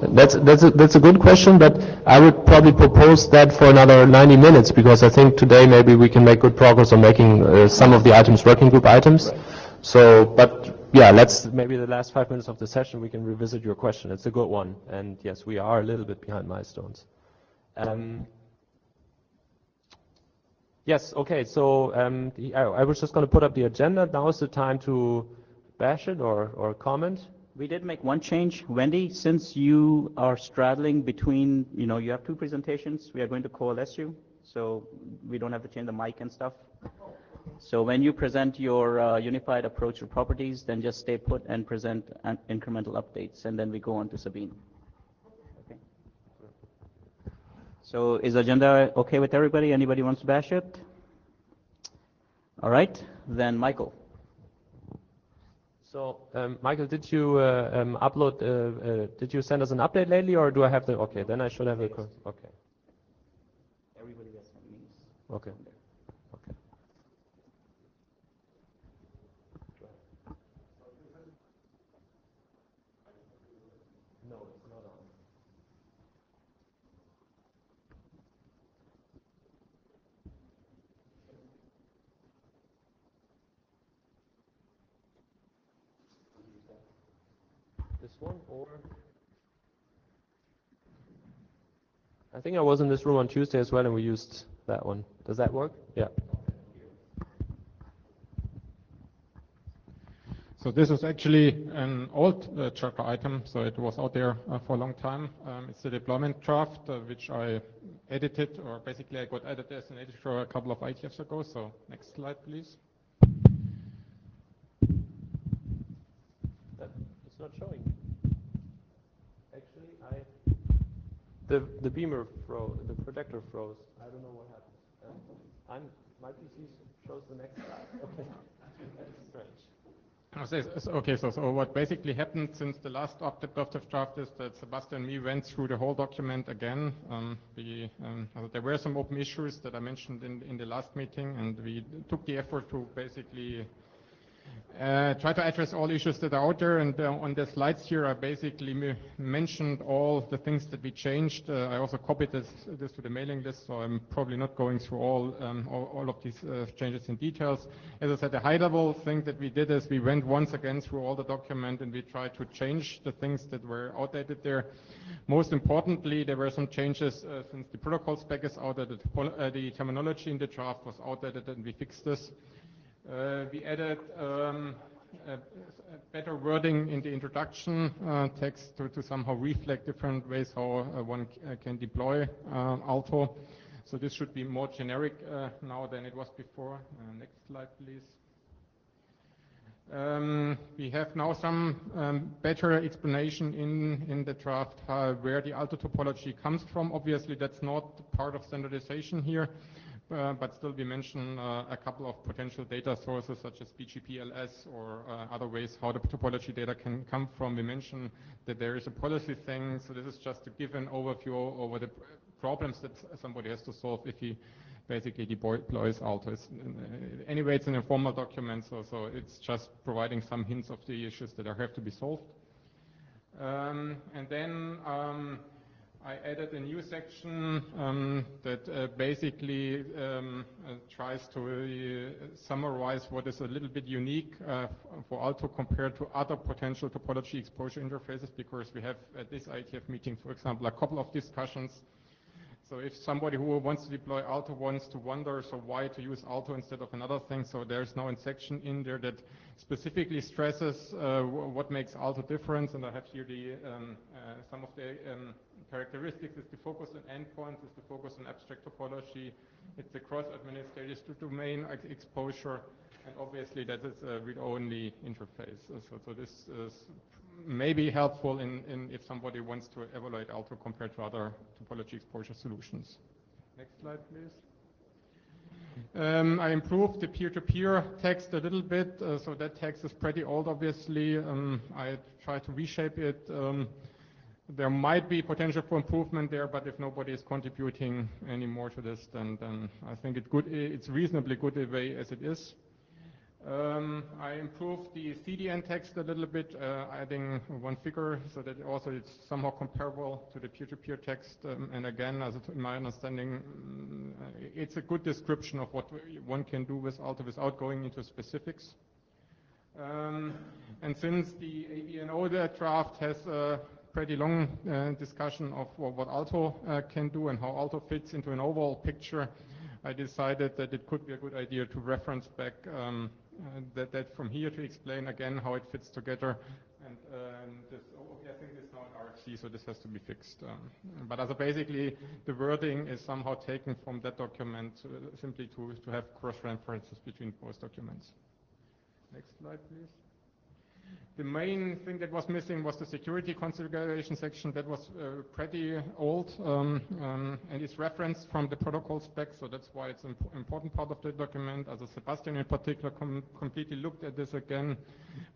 That's a good question, but I would probably propose that for another 90 minutes, because I think today maybe we can make good progress on making some of the items working group items. So, but yeah, let's maybe the last 5 minutes of the session we can revisit your question. It's a good one, and yes, we are a little bit behind milestones. Yes, okay. So I was just going to put up the agenda. Now is the time to bash it or comment. We did make one change. Wendy, since you are straddling between, you have two presentations, we are going to coalesce you, so we don't have to change the mic and stuff. So when you present your unified approach to properties, then just stay put and present incremental updates, and then we go on to Sabine. Okay. So is the agenda okay with everybody? Anybody wants to bash it? All right, then Michael. So, Michael, did you upload, did you send us an update lately, or do I have the, okay, then I should have a, okay. Everybody gets me. Okay. Okay. No, it's not on. This one, or I think I was in this room on Tuesday as well, and we used that one. Does that work? Yeah. So this is actually an old chapter item, so it was out there for a long time. It's the deployment draft, which I edited, or basically I got added as an editor a couple of IETFs ago. So next slide, please. It's not showing. Actually, the beamer froze, the projector froze. I don't know what happened. My PC shows the next slide. Okay, that's strange. Okay, so what basically happened since the last update of the draft is that Sebastian and me went through the whole document again. There were some open issues that I mentioned in the last meeting, and we took the effort to basically try to address all issues that are out there. And on the slides here, I basically mentioned all the things that we changed. I also copied this to the mailing list, so I'm probably not going through all of these changes in details. As I said, the high-level thing that we did is we went once again through all the document, and we tried to change the things that were outdated there. Most importantly, there were some changes since the protocol spec is outdated. The terminology in the draft was outdated, and we fixed this. We added better wording in the introduction text to somehow reflect different ways how one can deploy Alto. So this should be more generic now than it was before. Next slide, please. We have now some better explanation in the draft where the Alto topology comes from. Obviously, that's not part of standardization here. But still we mention a couple of potential data sources such as BGPLS or other ways how the topology data can come from. We mentioned that there is a policy thing, so this is just to give an overview over the problems that somebody has to solve if he basically deploys Alto. Anyway, it's an informal document, so it's just providing some hints of the issues that have to be solved. And then I added a new section that basically tries to summarize what is a little bit unique for Alto compared to other potential topology exposure interfaces, because we have at this IETF meeting, for example, a couple of discussions. So if somebody who wants to deploy Alto wants to wonder, so why to use Alto instead of another thing, so there's now a section in there that specifically stresses what makes Alto different, and I have here some of the characteristics. Is the focus on endpoints, is the focus on abstract topology, it's the cross-administrative domain exposure, and obviously that is a read-only interface. So this is maybe helpful in if somebody wants to evaluate Alto compared to other topology exposure solutions. Next slide, please. I improved the peer-to-peer text a little bit, so that text is pretty old, obviously. I tried to reshape it. There might be potential for improvement there, but if nobody is contributing any more to this, then I think it's reasonably good the way as it is. I improved the CDN text a little bit, adding one figure so that also it's somehow comparable to the peer-to-peer text. And again, as in my understanding, it's a good description of what one can do with Alto without going into specifics. And since the ABNO draft has a pretty long discussion of what Alto can do and how Alto fits into an overall picture, I decided that it could be a good idea to reference back that from here to explain again how it fits together. And this, okay, I think it's now an RFC, so this has to be fixed. But as basically the wording is somehow taken from that document simply to have cross-references between both documents. Next slide, please. The main thing that was missing was the security configuration section. That was pretty old and is referenced from the protocol spec, so that's why it's an important part of the document. As Sebastian in particular completely looked at this again,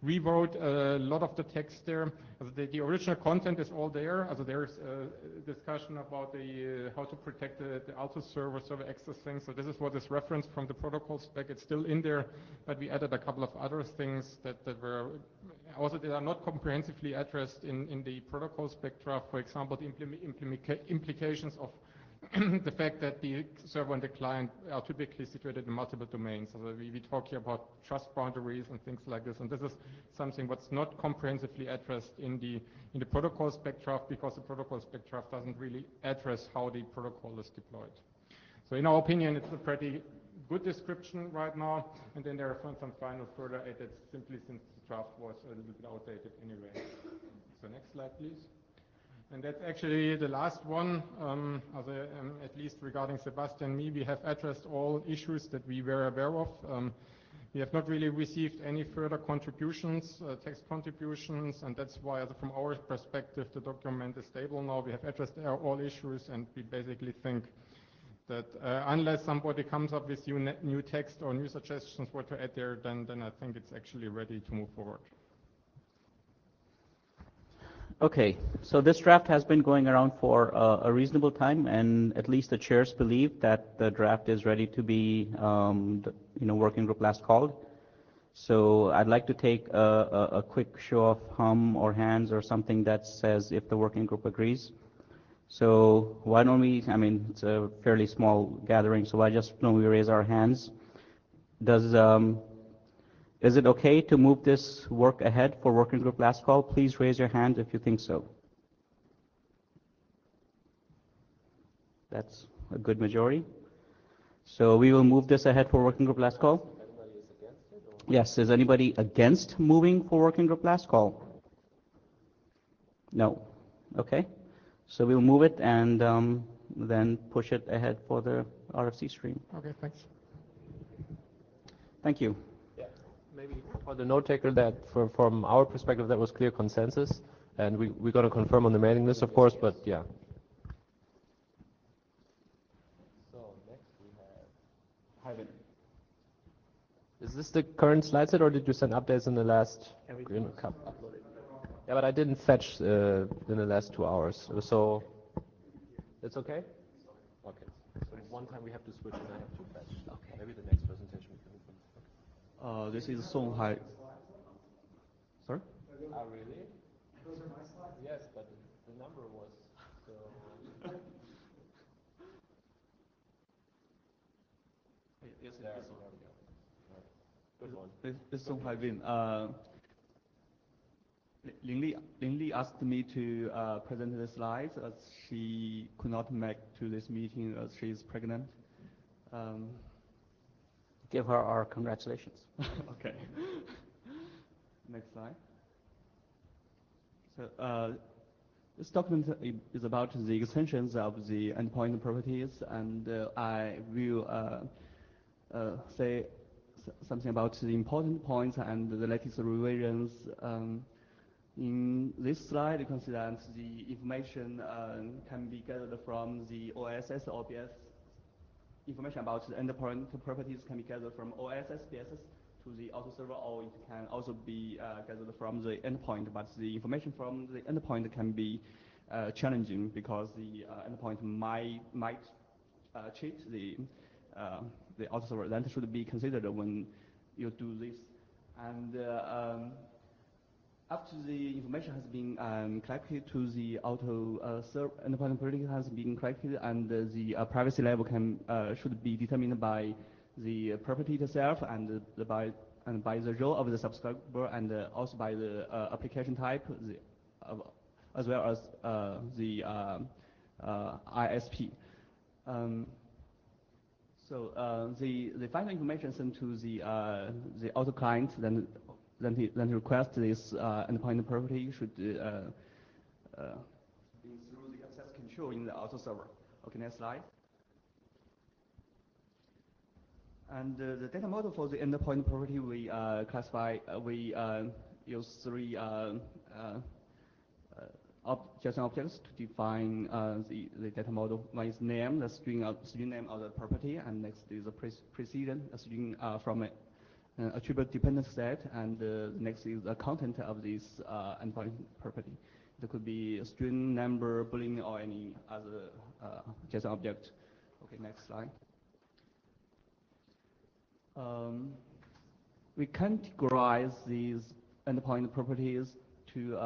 rewrote a lot of the text there. The original content is all there. There's a discussion about how to protect the Alto server access things. So this is what is referenced from the protocol spec. It's still in there, but we added a couple of other things that were also they are not comprehensively addressed in the protocol spec draft. For example, the implications of the fact that the server and the client are typically situated in multiple domains. So we talk here about trust boundaries and things like this, and this is something what's not comprehensively addressed in the protocol spec draft, because the protocol spec draft doesn't really address how the protocol is deployed. So in our opinion, it's a pretty good description right now, and then there are some final further edits simply since the draft was a little bit outdated anyway. So next slide, please. And that's actually the last one, at least regarding Sebastian and me. We have addressed all issues that we were aware of. We have not really received any further contributions, text contributions, and that's why, from our perspective, the document is stable now. We have addressed all issues, and we basically think that unless somebody comes up with new text or new suggestions what to add there, then I think it's actually ready to move forward. Okay, so this draft has been going around for a reasonable time, and at least the chairs believe that the draft is ready to be, working group last called. So I'd like to take a quick show of hum or hands or something that says if the working group agrees. So why don't we, it's a fairly small gathering, so why don't we raise our hands? Is it okay to move this work ahead for working group last call? Please raise your hand if you think so. That's a good majority. So we will move this ahead for working group last call. Yes, is anybody against moving for working group last call? No. Okay. So we'll move it and then push it ahead for the RFC stream. Okay, thanks. Thank you. Maybe for the note taker, that from our perspective that was clear consensus, and we're going to confirm on the mailing list, of course, but yeah. So next we have Hyven. Is this the current slide set, or did you send updates in the last? Everything uploaded. Yeah, but I didn't fetch in the last 2 hours, so it's okay. Okay. So one time we have to switch, and I have to fetch. Okay. Maybe the next presentation we can move on. This is Song Hai. Sorry? Oh, really? Those are my slides? Yes, but the number was so... Yes, there we go. Right. Good one. This is Song Hai Bin. Lin Li asked me to present the slides as she could not make to this meeting as she is pregnant. Give her our congratulations. Okay. Next slide. So this document is about the extensions of the endpoint properties, and I will say something about the important points and the latest revisions. In this slide, you can see that the information can be gathered from the OSS or BSS. Information about the endpoint properties can be gathered from OSS, BSS to the Alto server, or it can also be gathered from the endpoint. But the information from the endpoint can be challenging because the endpoint might cheat the Alto server. That should be considered when you do this. And after the information has been collected to the Alto endpoint property has been collected, and the privacy level should be determined by the property itself and by the role of the subscriber, and also by the application type, as well as the ISP. So the final information sent to the Alto client, then he request this endpoint property should be through the access control in the Alto server. Okay, next slide. And the data model for the endpoint property we use three JSON objects to define the data model. One is name, the string name of the property, and next is the precision, a string from an attribute dependent set, and next is the content of this endpoint property. It could be a string, number, boolean, or any other JSON object. Okay, next slide. We categorize these endpoint properties to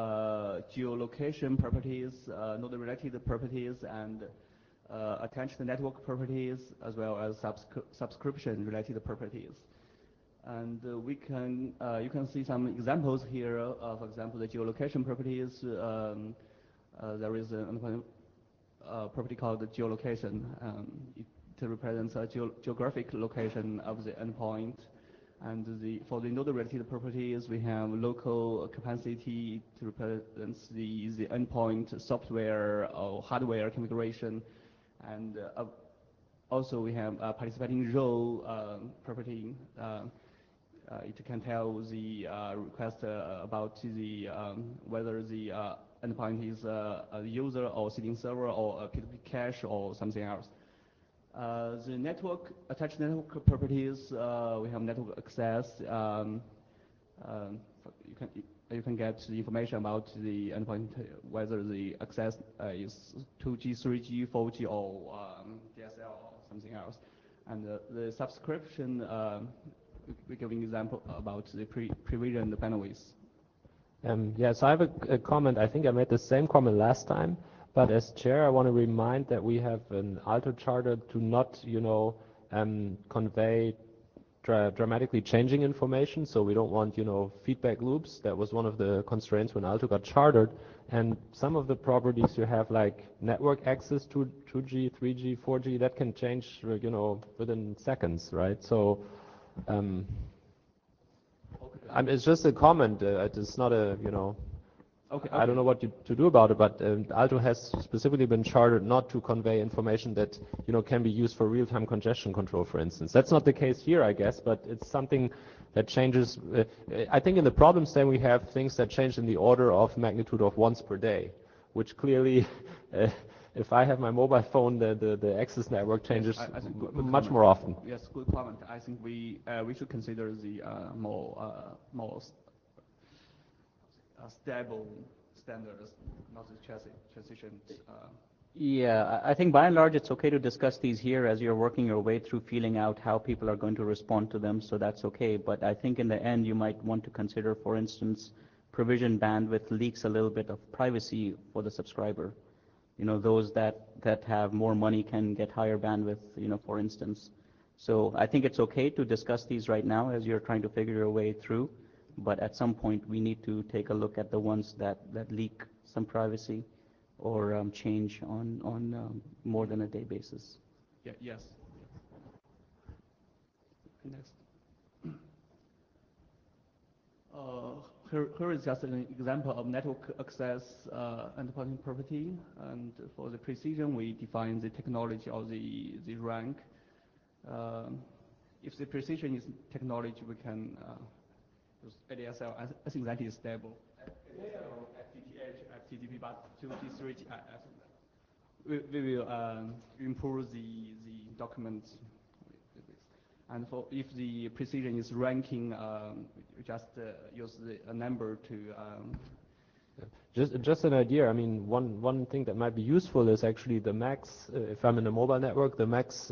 geolocation properties, node-related properties, and attached network properties, as well as subscription-related properties. And you can see some examples here. For example, the geolocation properties. There is an endpoint property called the geolocation. It represents a geographic location of the endpoint. And for the node-related properties, we have local capacity to represent the endpoint software or hardware configuration. And also we have a participating role property. It can tell the request about the whether the endpoint is a user or sitting server or a P2P cache or something else. The attached network properties, we have network access. You can get the information about the endpoint, whether the access is 2G, 3G, 4G, or DSL or something else. And the subscription, we give an example about the provisioned bandwidth. Yeah, so I have a comment. I think I made the same comment last time. But as chair, I want to remind that we have an Alto charter to not, convey dramatically changing information. So we don't want, feedback loops. That was one of the constraints when Alto got chartered. And some of the properties you have, like network access to 2G, 3G, 4G, that can change, within seconds, right? So it's just a comment. It's not a, Okay. I don't know what to do about it, but Alto has specifically been chartered not to convey information that can be used for real-time congestion control, for instance. That's not the case here, I guess, but it's something that changes. I think in the problem statement we have things that change in the order of magnitude of once per day, which clearly, if I have my mobile phone, the access network changes I think good much comment. more often. Yes, good comment. I think we should consider the more stable standards, not the transition. Yeah, I think by and large it's okay to discuss these here as you're working your way through feeling out how people are going to respond to them, so that's okay. But I think in the end you might want to consider, for instance, provision bandwidth leaks a little bit of privacy for the subscriber. Those that have more money can get higher bandwidth, for instance. So I think it's okay to discuss these right now as you're trying to figure your way through. But at some point, we need to take a look at the ones that leak some privacy or change on more than a day basis. Yeah, yes. Next. Here is just an example of network access endpoint property. And for the precision, we define the technology or the rank. If the precision is technology, we can ADSL, I think that is stable. ADSL, FTTH, FTTP, but 2G, 3G, we will improve the documents. And if the precision is ranking, we just use a number to. Just an idea. I mean, one thing that might be useful is actually the max. If I'm in a mobile network, the max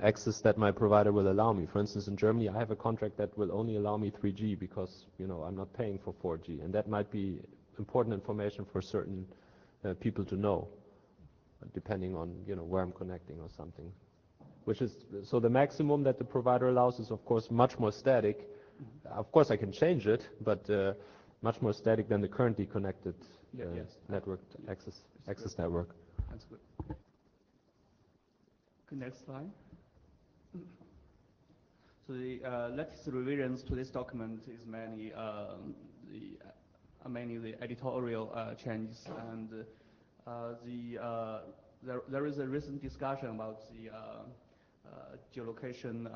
access that my provider will allow me. For instance, in Germany, I have a contract that will only allow me 3G because, I'm not paying for 4G, and that might be important information for certain people to know, depending on, where I'm connecting or something. So the maximum that the provider allows is, of course, much more static. Of course, I can change it, but much more static than the currently connected network access network. That's good. Okay, next slide. So the latest revisions to this document is mainly the editorial changes, and there is a recent discussion about the geolocation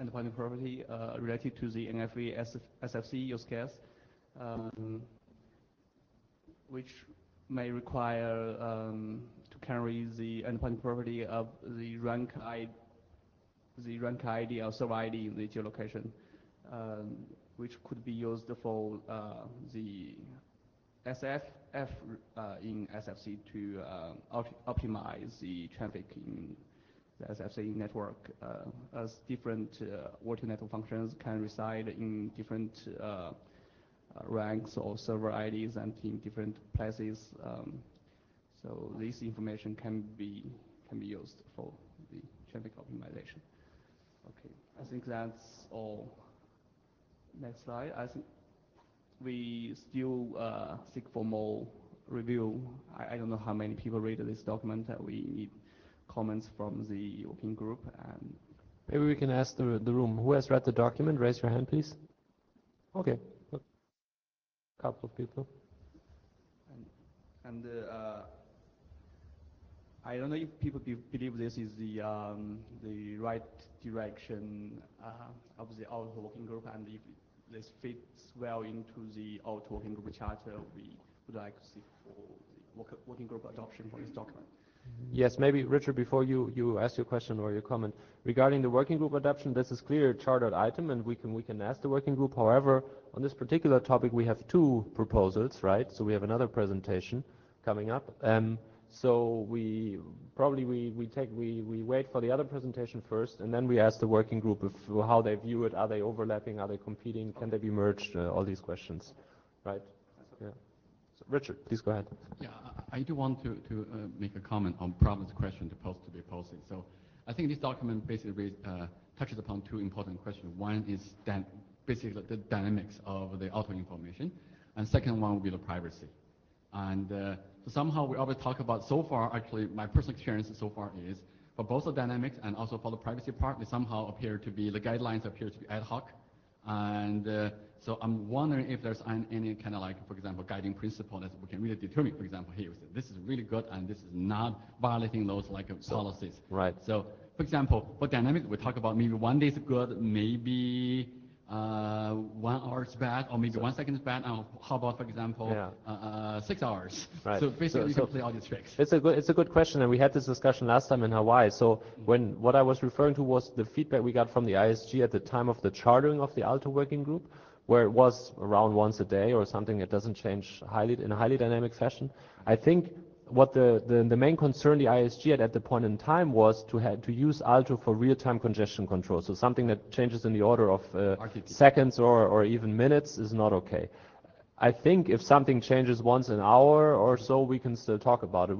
endpoint property related to the NFV SFC use case, which may require to carry the endpoint property of the rank ID or server ID in the geolocation, which could be used for the SFF in SFC to optimize the traffic in the SFC network, as different virtual network functions can reside in different ranks or server IDs and in different places. So this information can be used for the traffic optimization. Okay, I think that's all. Next slide. I think we still seek for more review. I don't know how many people read this document. We need comments from the working group. And maybe we can ask the room. Who has read the document? Raise your hand, please. Okay. A couple of people. And I don't know if people believe this is the right direction of the Alto working group, and if this fits well into the Alto working group charter, we would like to see for the working group adoption for this document. Yes, maybe Richard, before you ask your question or your comment regarding the working group adoption, this is clearly a chartered item, and we can ask the working group. However, on this particular topic, we have two proposals, right? So we have another presentation coming up. So we wait for the other presentation first, and then we ask the working group how they view it. Are they overlapping? Are they competing? Can they be merged? All these questions, right? Yeah. So Richard, please go ahead. Yeah, I do want to make a comment on Province's question to be posted. So I think this document basically touches upon two important questions. One is basically the dynamics of the auto information, and second one will be the privacy. And so somehow we always talk about, so far, actually, my personal experience so far is, for both the dynamics and also for the privacy part, the guidelines appear to be ad hoc. And so I'm wondering if there's any kind of for example, guiding principle that we can really determine, for example, here, this is really good and this is not violating those policies. Right. So, for example, for dynamics, we talk about maybe 1 day is good, maybe 1 hour is bad, or maybe 1 second is bad. And how about, for example, 6 hours? Right. So basically, you can play all these tricks. It's a good question, and we had this discussion last time in Hawaii. So what I was referring to was the feedback we got from the ISG at the time of the chartering of the Alto working group, where it was around once a day or something. It doesn't change in a highly dynamic fashion. I think what the main concern the ISG had at the point in time was to use Alto for real-time congestion control. So something that changes in the order of seconds or even minutes is not okay. I think if something changes once an hour or so, we can still talk about it.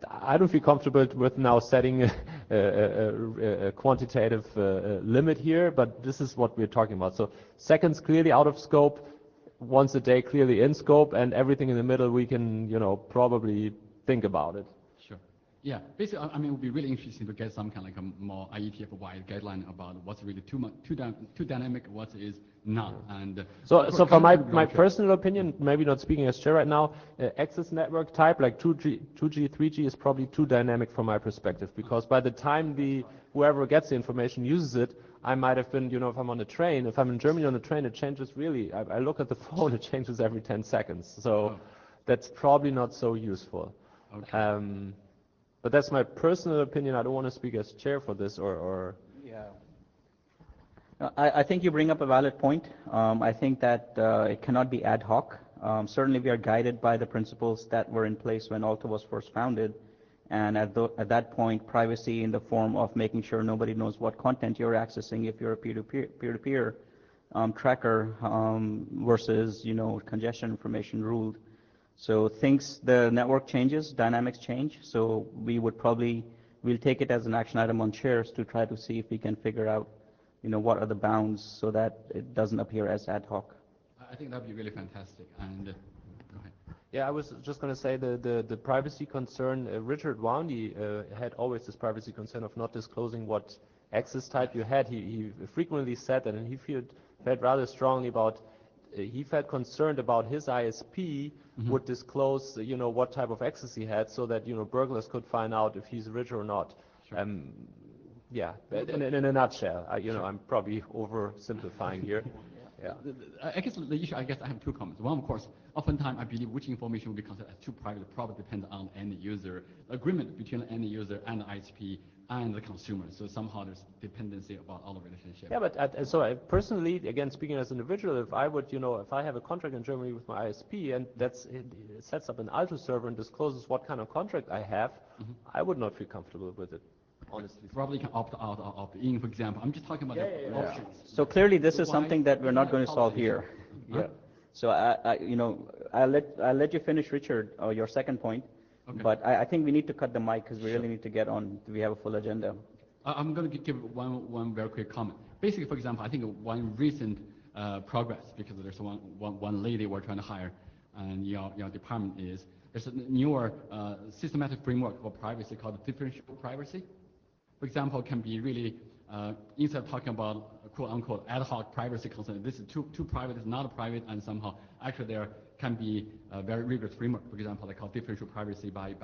I don't feel comfortable with now setting a quantitative limit here, but this is what we're talking about. So seconds clearly out of scope, once a day clearly in scope, and everything in the middle we can, probably think about it. Sure. Yeah. Basically, I mean, it would be really interesting to get some kind of a more IETF-wide guideline about what's really too dynamic, what is not. And so for my personal opinion, maybe not speaking as chair right now, access network type like 2G, 3G is probably too dynamic from my perspective, because by the time whoever gets the information uses it, I might have been, if I'm on a train, if I'm in Germany on a train, it changes really. I look at the phone, it changes every 10 seconds. So that's probably not so useful. Okay. But that's my personal opinion. I don't want to speak as chair for this or. Yeah. I think you bring up a valid point. I think that it cannot be ad hoc. Certainly we are guided by the principles that were in place when Alto was first founded. And at that point, privacy in the form of making sure nobody knows what content you're accessing if you're a peer-to-peer tracker versus, congestion information ruled. So the network changes, dynamics change. So we'll take it as an action item on chairs to try to see if we can figure out, what are the bounds so that it doesn't appear as ad hoc. I think that'd be really fantastic. And go ahead. Yeah, I was just going to say the privacy concern. Richard Woundy had always this privacy concern of not disclosing what access type you had. He frequently said that, and he felt rather strongly about. He felt concerned about his ISP would disclose, what type of access he had, so that burglars could find out if he's rich or not. Sure. Yeah, in a nutshell, I'm probably oversimplifying here. Yeah. I guess the issue, I have two comments. One, of course, oftentimes I believe which information will be considered as too private probably depends on end user agreement between the end user and the ISP and the consumer. So somehow there's dependency about all the relationship. Yeah, but so I personally, again, speaking as an individual, if I would, if I have a contract in Germany with my ISP and it sets up an Alto server and discloses what kind of contract I have, I would not feel comfortable with it. Honestly. Probably can opt out or opt in, for example. I'm just talking about the options. So clearly, this So is something that we're not going to solve here. Yeah. So I'll let you finish, Richard, your second point. Okay. But I think we need to cut the mic because we really need to get on. We have a full agenda. I'm going to give one very quick comment. Basically, for example, I think one recent progress, because there's one lady we're trying to hire, and your department there's a newer systematic framework for privacy called differential privacy. For example, can be really, instead of talking about quote-unquote ad hoc privacy concern, this is too private, it's not private, and somehow actually there can be a very rigorous framework. For example, they call differential privacy by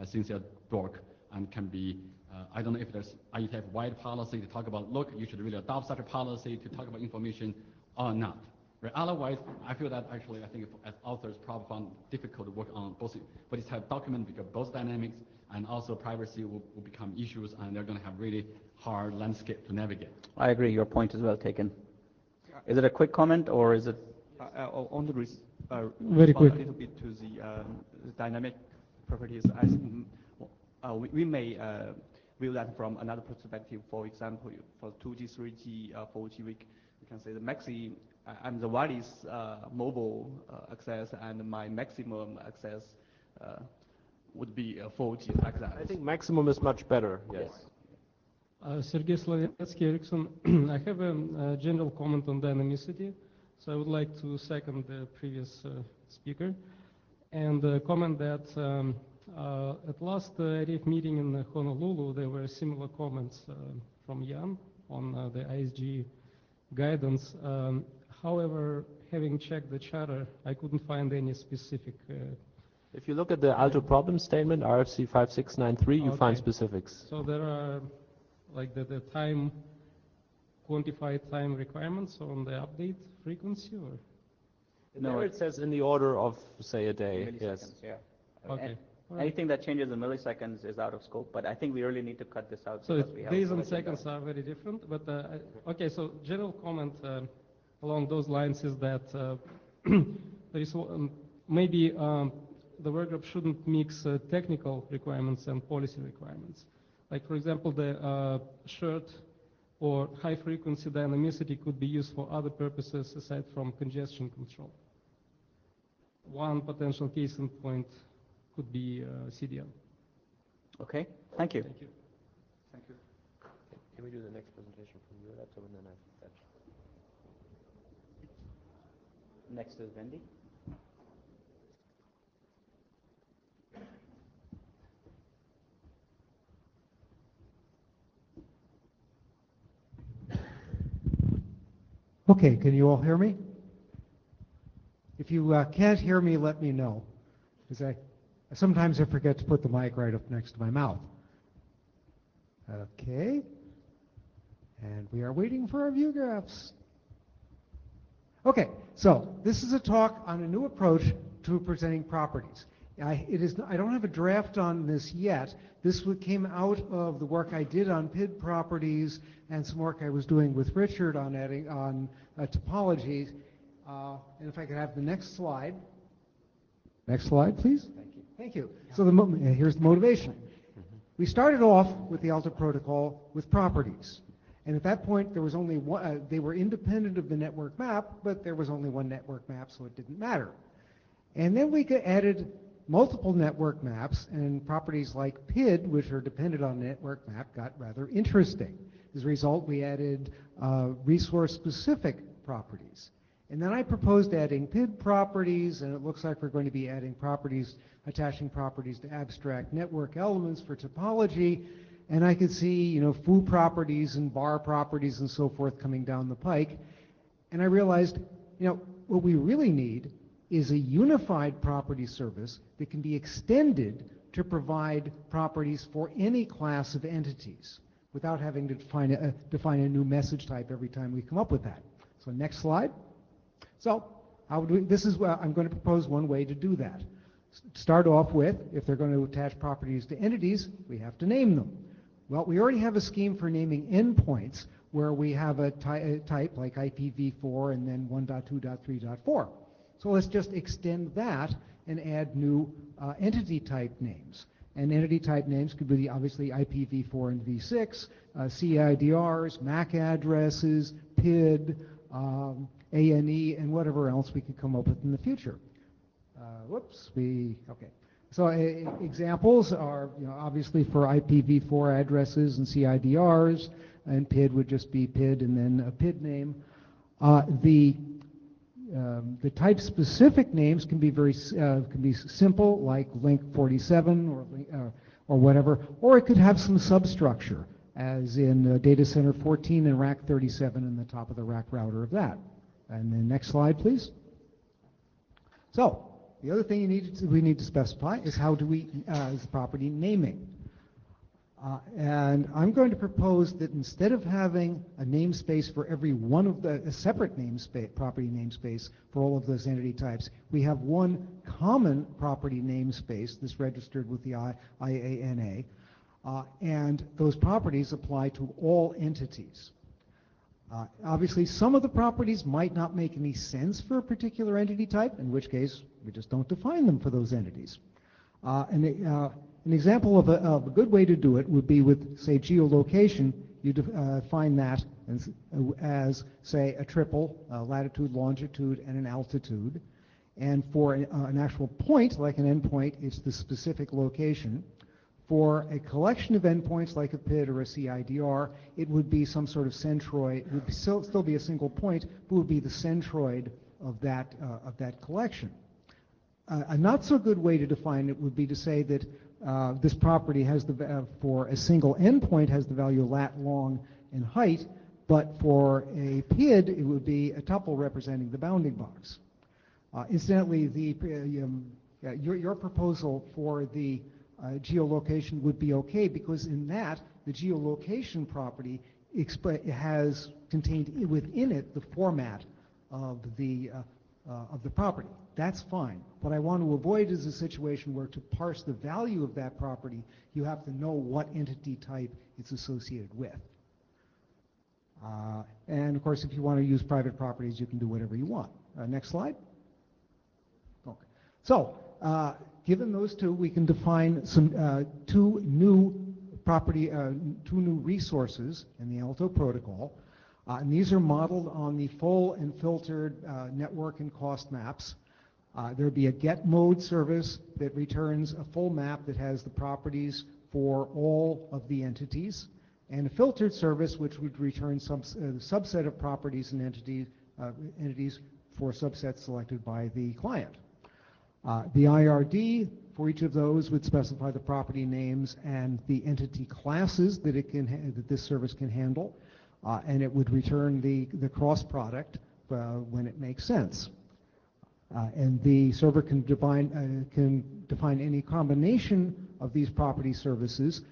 Cynthia Dork, and can be, I don't know if there's IETF wide policy to talk about, look, you should really adopt such a policy to talk about information or not. Right? Otherwise, I feel that actually, I think as authors probably found difficult to work on both this type of document because both dynamics and also privacy will become issues, and they're going to have really hard landscape to navigate. I agree. Your point is well taken. Is it a quick comment or is it? On the Very quick. A little bit to the dynamic properties. We may view that from another perspective. For example, for 2G, 3G, 4G, we can say the maxi and the wireless mobile access and my maximum access would be 4G like that. I think maximum is much better. Yes. Sergey Slovetsky Ericsson. I have a general comment on dynamicity. So I would like to second the previous speaker and comment that at last IETF meeting in Honolulu, there were similar comments from Jan on the ISG guidance. However, having checked the charter, I couldn't find any specific. If you look at the Alto problem statement, RFC 5693, you find specifics. So there are like the time, quantified time requirements on the update frequency, or? No, it says in the order of, say, a day. Yes. Yeah. Okay. Anything that changes in milliseconds is out of scope, but I think we really need to cut this out. So because we have days a full and agenda. seconds are very different, but okay, so general comment along those lines is that there is maybe the workgroup shouldn't mix technical requirements and policy requirements. Like, for example, the short or high frequency dynamicity could be used for other purposes aside from congestion control. One potential case in point could be CDN. Okay, thank you. Thank you. Thank you. Can we do the next presentation from your laptop and then I fetch? Next is Wendy. Okay, can you all hear me? If you can't hear me, let me know, because sometimes I forget to put the mic right up next to my mouth. Okay, and we are waiting for our view graphs. Okay, so this is a talk on a new approach to presenting properties. I don't have a draft on this yet. This came out of the work I did on PID properties and some work I was doing with Richard on adding on topologies. And if I could have the next slide. Next slide, please. Thank you. Thank you. So here's the motivation. We started off with the Alto protocol with properties. And at that point, there was only one, they were independent of the network map, but there was only one network map, so it didn't matter. And then we added multiple network maps, and properties like PID, which are dependent on the network map, got rather interesting. As a result, we added resource-specific properties. And then I proposed adding PID properties, and it looks like we're going to be adding properties, attaching properties to abstract network elements for topology. And I could see, you know, foo properties and bar properties and so forth coming down the pike. And I realized, you know, what we really need is a unified property service that can be extended to provide properties for any class of entities without having to define a new message type every time we come up with that. So next slide. So this is where I'm going to propose one way to do that. Start off with, if they're going to attach properties to entities, we have to name them. Well, we already have a scheme for naming endpoints where we have a type like IPv4 and then 1.2.3.4. So let's just extend that and add new entity type names. And entity type names could be obviously IPv4 and v6, CIDRs, MAC addresses, PID, ANE, and whatever else we could come up with in the future. Okay. So examples are, you know, obviously for IPv4 addresses and CIDRs, and PID would just be PID and then a PID name. The type-specific names can be simple, like link 47 or whatever, or it could have some substructure, as in data center 14 and rack 37 in the top of the rack router of that. And then next slide, please. So the other thing we need to specify is how do we is property naming. And I'm going to propose that instead of having a namespace for every one of a separate namespace, property namespace for all of those entity types, we have one common property namespace that's registered with the IANA, and those properties apply to all entities. Obviously, some of the properties might not make any sense for a particular entity type, in which case we just don't define them for those entities. An example of a good way to do it would be with, say, geolocation. You define that as, say, a triple, latitude, longitude, and an altitude. And for an actual point, like an endpoint, it's the specific location. For a collection of endpoints, like a PID or a CIDR, it would be some sort of centroid. It would still be a single point, but would be the centroid of that collection. A not so good way to define it would be to say that this property has for a single endpoint has the value lat, long, and height, but for a PID it would be a tuple representing the bounding box. Incidentally, your proposal for the geolocation would be okay, because in that the geolocation property has contained within it the format of the property. That's fine. What I want to avoid is a situation where to parse the value of that property, you have to know what entity type it's associated with. And of course, if you want to use private properties, you can do whatever you want. Next slide. Okay. So, given those two, we can define some two new resources in the Alto protocol. And these are modeled on the full and filtered network and cost maps. There would be a get mode service that returns a full map that has the properties for all of the entities, and a filtered service which would return some subset of properties and entities for subsets selected by the client. The IRD for each of those would specify the property names and the entity classes that that this service can handle, and it would return the cross product when it makes sense. And the server can define any combination of these property services,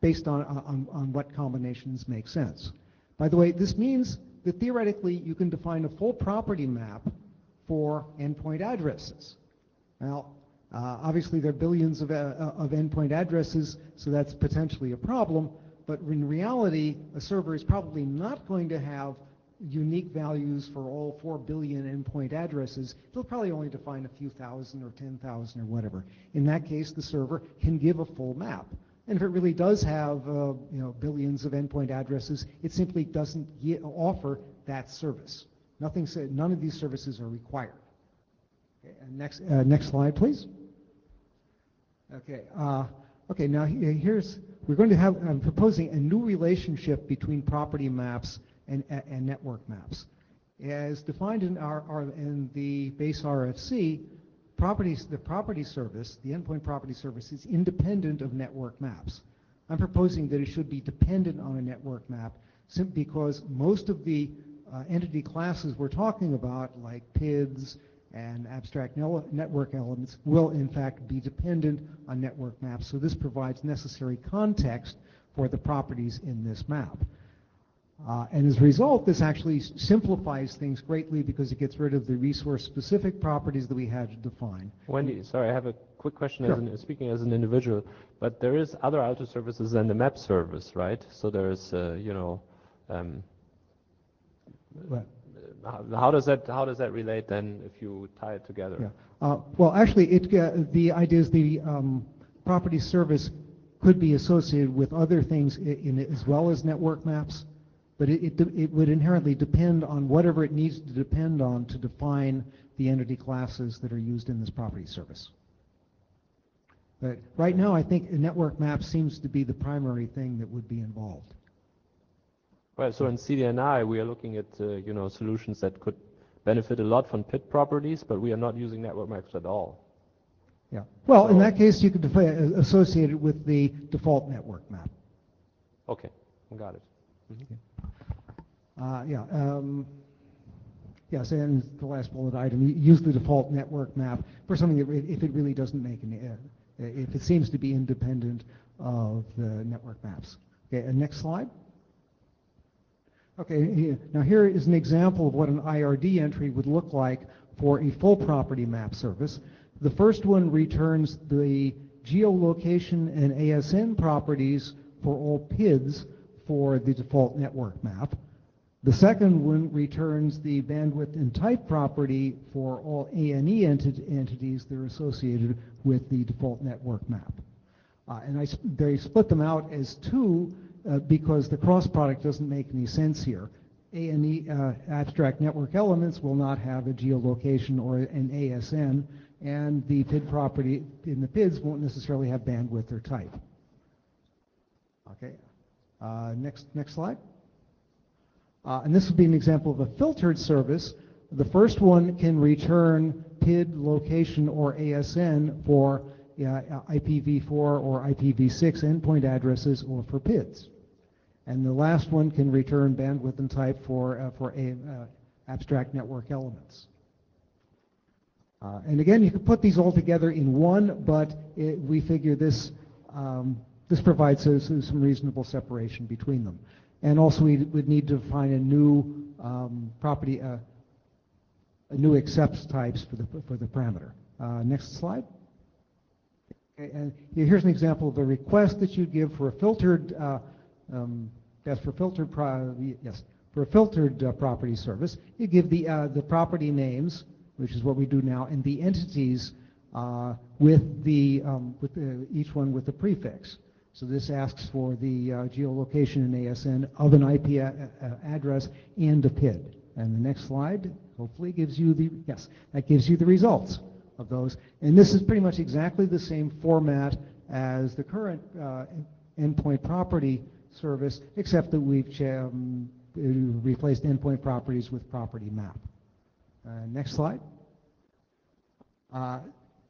based on what combinations make sense. By the way, this means that theoretically you can define a full property map for endpoint addresses. Now, obviously there are billions of endpoint addresses, so that's potentially a problem. But in reality, a server is probably not going to have unique values for all 4 billion endpoint addresses, it'll probably only define a few thousand or 10,000 or whatever. In that case, the server can give a full map. And if it really does have billions of endpoint addresses, it simply doesn't offer that service. None of these services are required. Okay, and next slide, please. Okay. Okay. Now we're going to have. I'm proposing a new relationship between property maps and network maps, as defined in the base RFC. The property service, the endpoint property service, is independent of network maps. I'm proposing that it should be dependent on a network map, simply because most of the entity classes we're talking about, like PIDs and abstract network elements, will in fact be dependent on network maps. So this provides necessary context for the properties in this map. And as a result, this actually simplifies things greatly because it gets rid of the resource-specific properties that we had to define. Wendy, sorry, I have a quick question. Sure. Speaking as an individual, but there is other Alto services than the map service, right? So there is, Right. how does that relate then if you tie it together? Yeah. Well, actually, the idea is the property service could be associated with other things in it as well as network maps, but it would inherently depend on whatever it needs to depend on to define the entity classes that are used in this property service. But right now, I think a network map seems to be the primary thing that would be involved. Right. So in CDNI, we are looking at solutions that could benefit a lot from PID properties, but we are not using network maps at all. Yeah. Well, in that case, you could associate it with the default network map. Okay, got it. Mm-hmm. Yes, and the last bullet item, use the default network map for something that if it really doesn't make if it seems to be independent of the network maps. Okay, and next slide. Okay, now here is an example of what an IRD entry would look like for a full property map service. The first one returns the geolocation and ASN properties for all PIDs for the default network map. The second one returns the bandwidth and type property for all ANE entities that are associated with the default network map. And they split them out as two because the cross product doesn't make any sense here. ANE abstract network elements will not have a geolocation or an ASN, and the PID property in the PIDs won't necessarily have bandwidth or type. Okay, next slide. And this would be an example of a filtered service. The first one can return PID, location, or ASN for IPv4 or IPv6 endpoint addresses or for PIDs. And the last one can return bandwidth and type for abstract network elements. And again, you can put these all together in one, but we figure this provides some reasonable separation between them. And also, we would need to find a new property, a new accepts types for the parameter. Next slide. Okay, and here's an example of a request that you give for a filtered. For a filtered property service. You give the property names, which is what we do now, and the entities with each one with the prefix. So this asks for the geolocation and ASN of an IP address and a PID. And the next slide hopefully gives you that gives you the results of those. And this is pretty much exactly the same format as the current endpoint property service, except that we've replaced endpoint properties with property map. Next slide.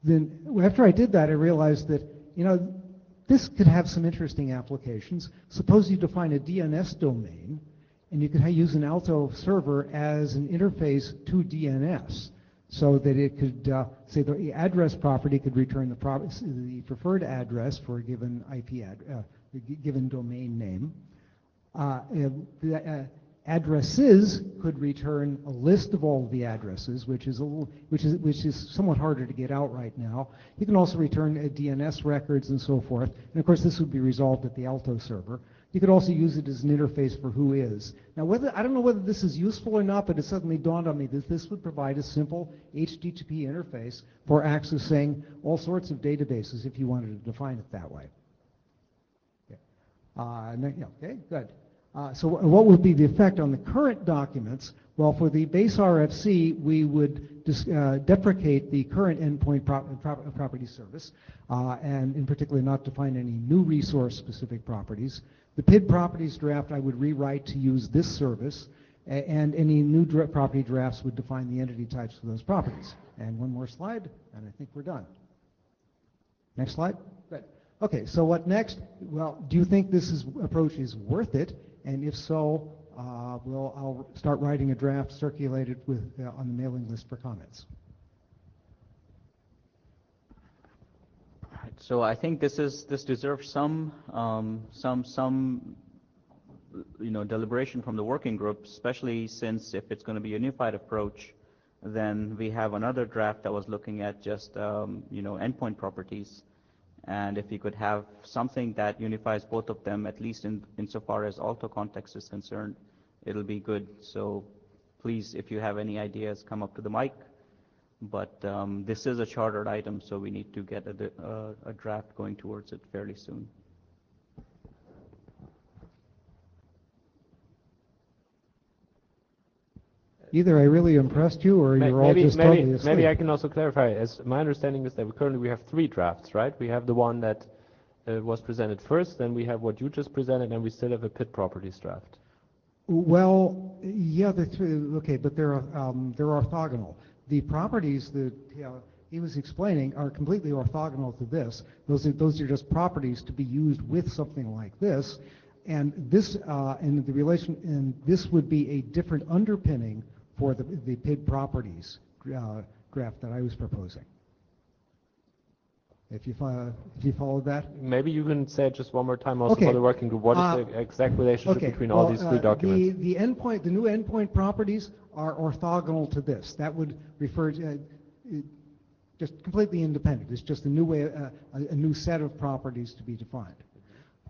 Then after I did that, I realized that this could have some interesting applications. Suppose you define a DNS domain, and you could use an Alto server as an interface to DNS, so that it could say the address property could return the preferred address for a given IP given domain name. The addresses could return a list of all of the addresses, which is somewhat harder to get out right now. You can also return DNS records and so forth. And of course, this would be resolved at the Alto server. You could also use it as an interface for who is. Now, I don't know whether this is useful or not, but it suddenly dawned on me that this would provide a simple HTTP interface for accessing all sorts of databases if you wanted to define it that way. Okay, good. So what would be the effect on the current documents? Well, for the base RFC, we would deprecate the current endpoint property service, and in particular not define any new resource-specific properties. The PID properties draft I would rewrite to use this service, and any new property drafts would define the entity types for those properties. And one more slide, and I think we're done. Next slide. Good. Okay, so what next? Well, do you think this approach is worth it? And if so, I'll start writing a draft, circulate it on the mailing list for comments. So I think this deserves some deliberation from the working group, especially since if it's going to be a unified approach, then we have another draft that was looking at just endpoint properties, and if we could have something that unifies both of them, at least insofar as Alto context is concerned, it'll be good. So please, if you have any ideas, come up to the mic. But this is a chartered item, so we need to get a draft going towards it fairly soon. Either I really impressed you, or you're all just totally asleep. Maybe I can also clarify. As my understanding is that currently we have 3 drafts, right? We have the one that was presented first, then we have what you just presented, and we still have a PID properties draft. Well, yeah, the 3, okay, but they're orthogonal. The properties that he was explaining are completely orthogonal to this. Those are just properties to be used with something like this, and this and this would be a different underpinning for the PID properties graph that I was proposing. If you followed that. Maybe you can say it just one more time also Okay. for the working group. What is the exact relationship between all these 3 documents? The new endpoint properties are orthogonal to this. That would refer to just completely independent. It's just a new way, a new set of properties to be defined.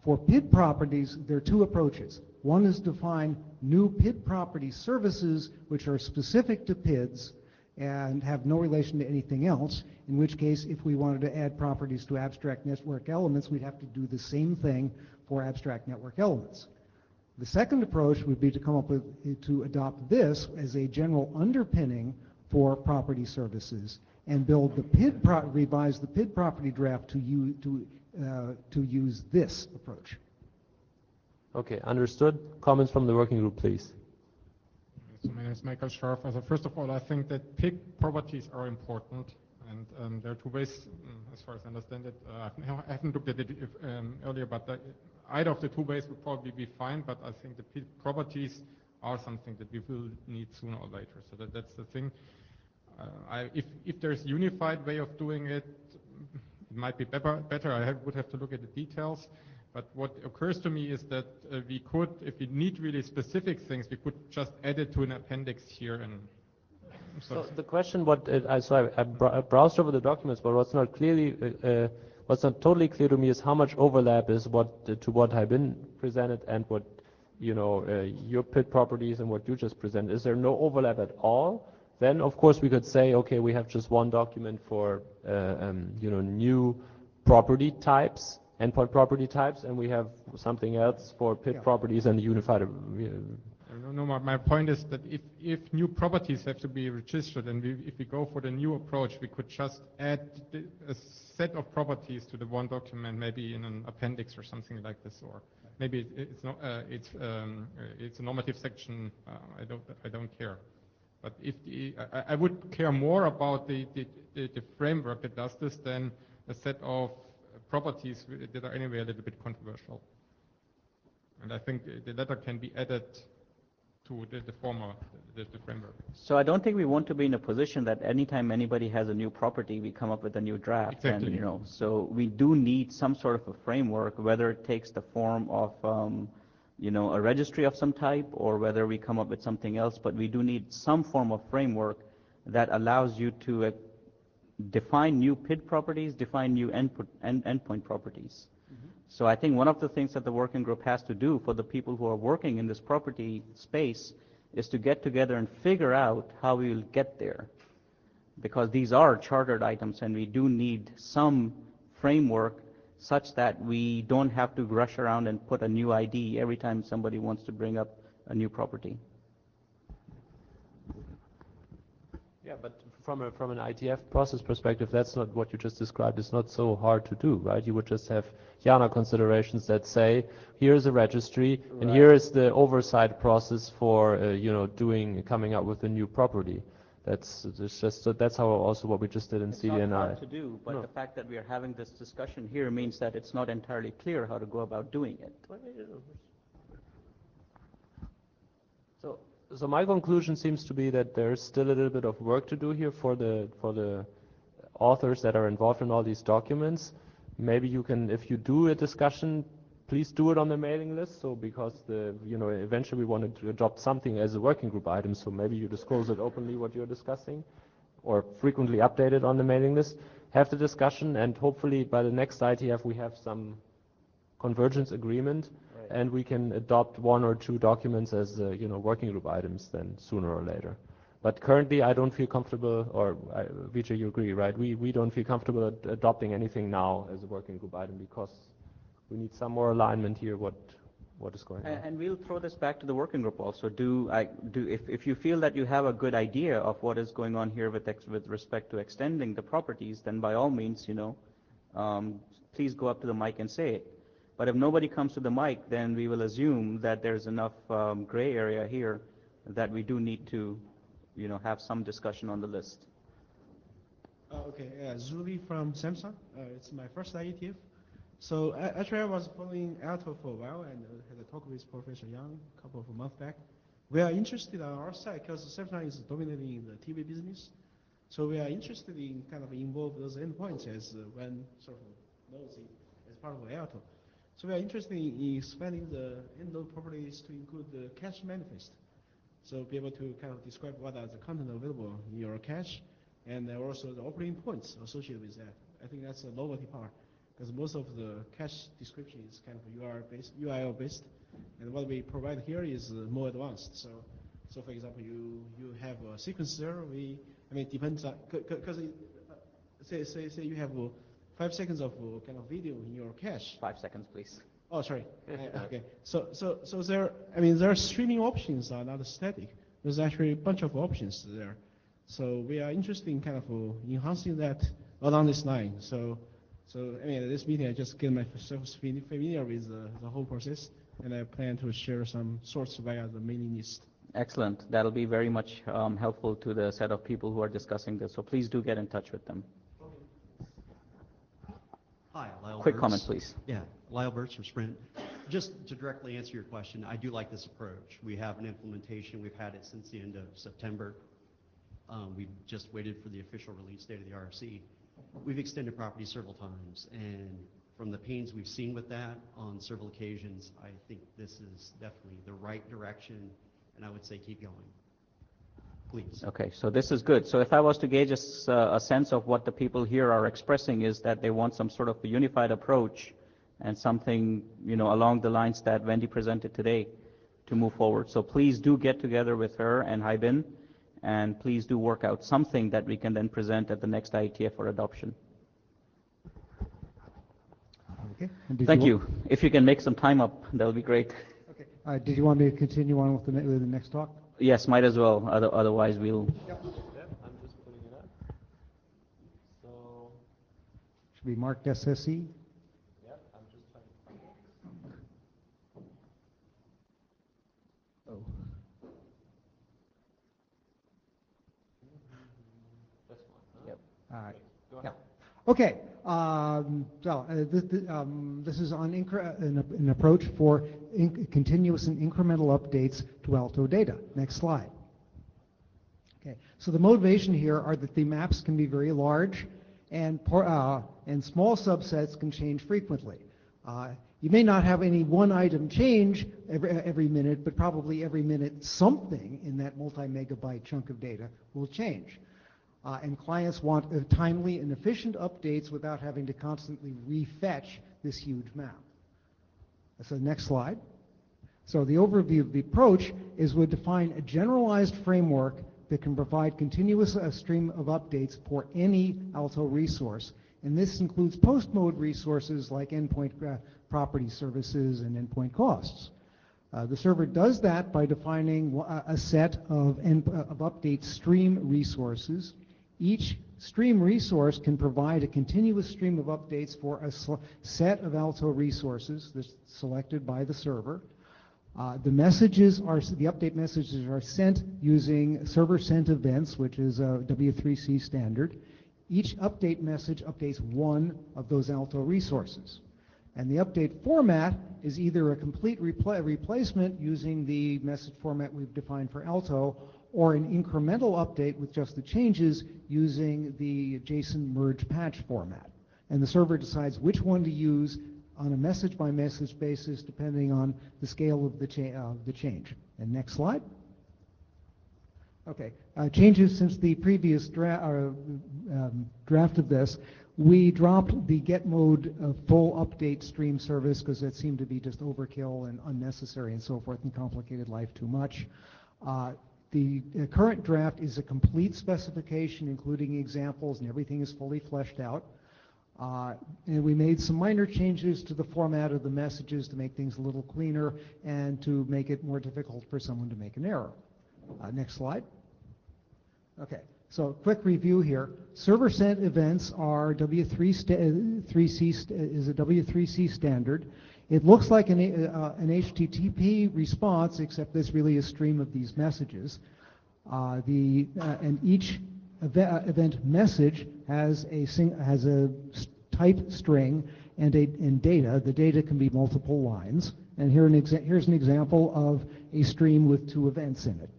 For PID properties, there are 2 approaches. One is define new PID property services which are specific to PIDs and have no relation to anything else, in which case if we wanted to add properties to abstract network elements, we'd have to do the same thing for abstract network elements. The second approach would be to come up with, to adopt this as a general underpinning for property services and build the PID revise the PID property draft to use this approach. Okay, understood. Comments from the working group, please. So my name is Michael Scharf. So first of all, I think that PID properties are important, and there are 2 ways, as far as I understand it. I haven't looked at it earlier, but either of the 2 ways would probably be fine, but I think the PID properties are something that we will need sooner or later. So that's the thing. If there's a unified way of doing it, it might be better. I would have to look at the details. But what occurs to me is that we could, if we need really specific things, we could just add it to an appendix here. And so the question, I browsed over the documents, but what's not totally clear to me is how much overlap is to what I've been presented and what your PID properties and what you just presented. Is there no overlap at all? Then of course we could say, okay, we have just one document for new property types, endpoint property types, and we have something else for PID properties and the unified. No, my point is that if new properties have to be registered, and if we go for the new approach, we could just add a set of properties to the one document, maybe in an appendix or something like this, or maybe it's a normative section. I don't care. But I would care more about the framework that does this than a set of properties that are anyway a little bit controversial. And I think the latter can be added to the former, the framework. So I don't think we want to be in a position that anytime anybody has a new property, we come up with a new draft. Exactly. And, so we do need some sort of a framework, whether it takes the form of a registry of some type, or whether we come up with something else, but we do need some form of framework that allows you to define new PID properties, define new endpoint properties. So I think one of the things that the working group has to do for the people who are working in this property space is to get together and figure out how we will get there. Because these are chartered items and we do need some framework such that we don't have to rush around and put a new ID every time somebody wants to bring up a new property. Yeah, but from an IETF process perspective, that's not what you just described. It's not so hard to do, right? You would just have YANA considerations that say, here's a registry, and here is the oversight process for, coming up with a new property. That's just so that's how also what we just did in It's CDNI. not hard to do, but the fact that we are having this discussion here means that it's not entirely clear how to go about doing it. So my conclusion seems to be that there's still a little bit of work to do here for the authors that are involved in all these documents. Maybe you can, if you do a discussion, please do it on the mailing list. So because eventually we wanted to adopt something as a working group item. So maybe you disclose it openly what you're discussing, or frequently update it on the mailing list. Have the discussion, and hopefully by the next IETF we have some convergence agreement. And we can adopt one or two documents as working group items then sooner or later. But currently I don't feel comfortable, or Vijay, you agree, right? We don't feel comfortable adopting anything now as a working group item because we need some more alignment here what is going on. And we'll throw this back to the working group also. If you feel that you have a good idea of what is going on here with respect to extending the properties, then by all means, please go up to the mic and say it. But if nobody comes to the mic, then we will assume that there's enough gray area here that we do need to, have some discussion on the list. Okay, Zuli from Samsung. It's my first IETF. So actually I was following Alto for a while and had a talk with Professor Yang a couple of months back. We are interested on our side because Samsung is dominating the TV business. So we are interested in kind of involve those endpoints as one sort of nodes as part of Alto. So we are interested in expanding the end node properties to include the cache manifest. So be able to kind of describe what are the content available in your cache and also the operating points associated with that. I think that's the novelty part because most of the cache description is kind of URL based, and what we provide here is more advanced. So for example, you have a sequencer. Depends on because say you have 5 seconds of kind of video in your cache. 5 seconds, please. Oh, sorry. Okay. So there are streaming options are not static. There's actually a bunch of options there. So we are interested in kind of enhancing that along this line. So at this meeting I just get myself familiar with the whole process, and I plan to share some source via the mailing list. Excellent. That'll be very much helpful to the set of people who are discussing this. So please do get in touch with them. Hi, Lyle Quick Burtz. comment, please. Yeah, Lyle Burtz from Sprint. Just to directly answer your question, I do like this approach. We have an implementation. We've had it since the end of September. We just waited for the official release date of the RFC. We've extended property several times, and from the pains we've seen with that on several occasions, I think this is definitely the right direction, and I would say keep going. Please. Okay, so this is good. So if I was to gauge a sense of what the people here are expressing is that they want some sort of a unified approach and something, along the lines that Wendy presented today to move forward. So please do get together with her and Haibin, and please do work out something that we can then present at the next IETF for adoption. Okay. Thank you. If you can make some time up, that would be great. Okay. Did you want me to continue on with the next talk? Yes, might as well. Otherwise, we'll. Yep, I'm just putting it up. So. Should be marked SSE. Yep, I'm just trying to find it. Oh. This one. Huh? Yep. All right. Go ahead. Okay. This is on an approach for continuous and incremental updates to Alto data. Next slide. Okay. So the motivation here are that the maps can be very large, and small subsets can change frequently. You may not have any one item change every minute, but probably every minute something in that multi-megabyte chunk of data will change. And clients want timely and efficient updates without having to constantly refetch this huge map. So next slide. So the overview of the approach is we define a generalized framework that can provide continuous stream of updates for any Alto resource. And this includes post-mode resources like endpoint property services and endpoint costs. The server does that by defining a set of update stream resources. Each stream resource can provide a continuous stream of updates for a set of Alto resources that's selected by the server. The update messages are sent using server sent events, which is a W3C standard. Each update message updates one of those Alto resources. And the update format is either a complete replacement using the message format we've defined for Alto, or an incremental update with just the changes using the JSON merge patch format. And the server decides which one to use on a message-by-message basis depending on the scale of the change. And next slide. Okay, changes since the previous draft of this. We dropped the get mode full update stream service because it seemed to be just overkill and unnecessary and so forth and complicated life too much. The current draft is a complete specification including examples and everything is fully fleshed out. And we made some minor changes to the format of the messages to make things a little cleaner and to make it more difficult for someone to make an error. Next slide. Okay, so quick review here. Server sent events are is a W3C standard. It looks like an HTTP response, except there's really a stream of these messages. And each event message has a type string and data. The data can be multiple lines. And here's an example of a stream with 2 events in it.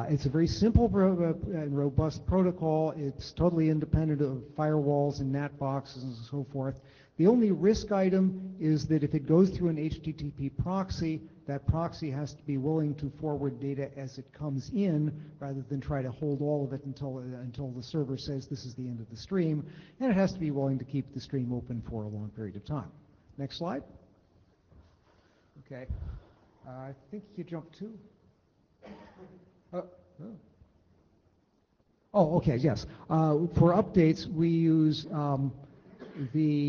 It's a very simple and robust protocol. It's totally independent of firewalls and NAT boxes and so forth. The only risk item is that if it goes through an HTTP proxy, that proxy has to be willing to forward data as it comes in rather than try to hold all of it until the server says this is the end of the stream. And it has to be willing to keep the stream open for a long period of time. Next slide. Okay. I think you jumped to. Oh, okay, yes. For updates, we use this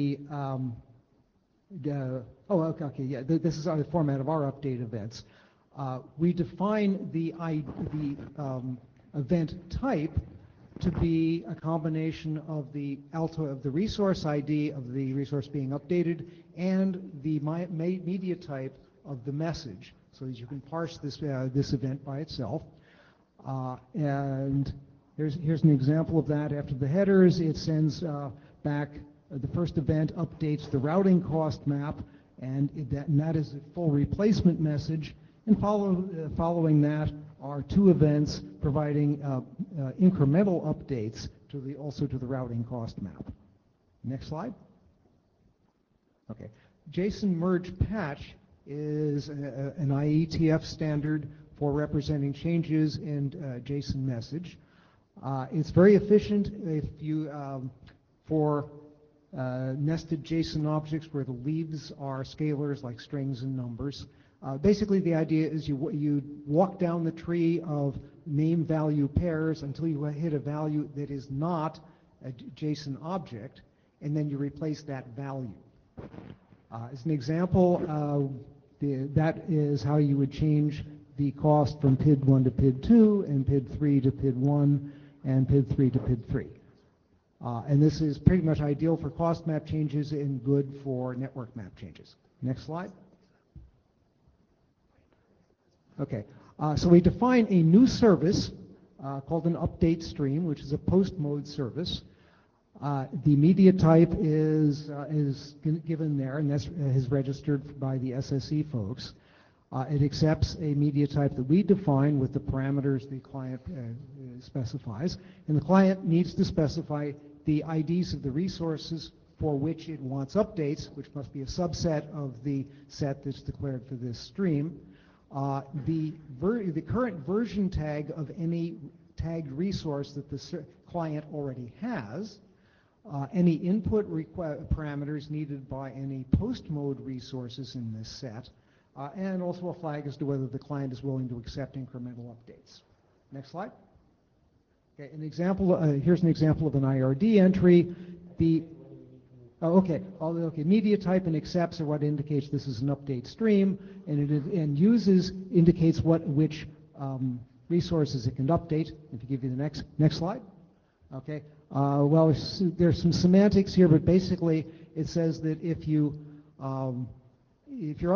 is the format of our update events. We define the event type to be a combination of the Alto of the resource ID of the resource being updated and the media type of the message, so that you can parse this event by itself. And here's an example of that. After the headers, it sends back the first event updates the routing cost map, and that is a full replacement message. And following that are 2 events providing incremental updates also to the routing cost map. Next slide. Okay, JSON merge patch is an IETF standard for representing changes in JSON message. It's very efficient if you for nested JSON objects where the leaves are scalars like strings and numbers. Basically, the idea is you walk down the tree of name-value pairs until you hit a value that is not a JSON object, and then you replace that value. As an example, that is how you would change the cost from PID 1 to PID 2, and PID 3 to PID 1, and PID 3 to PID 3. And this is pretty much ideal for cost map changes and good for network map changes. Next slide. Okay, so we define a new service called an update stream, which is a post-mode service. The media type is given there, and that's is registered by the SSE folks. It accepts a media type that we define with the parameters the client specifies, and the client needs to specify the IDs of the resources for which it wants updates, which must be a subset of the set that's declared for this stream. The current version tag of any tagged resource that the client already has, any input parameters needed by any post-mode resources in this set, and also a flag as to whether the client is willing to accept incremental updates. Next slide. Okay, here's an example of an IRD entry. Media type and accepts are what indicates this is an update stream, and indicates which resources it can update. If you give you the next slide. Okay. There's some semantics here, but basically it says that if you're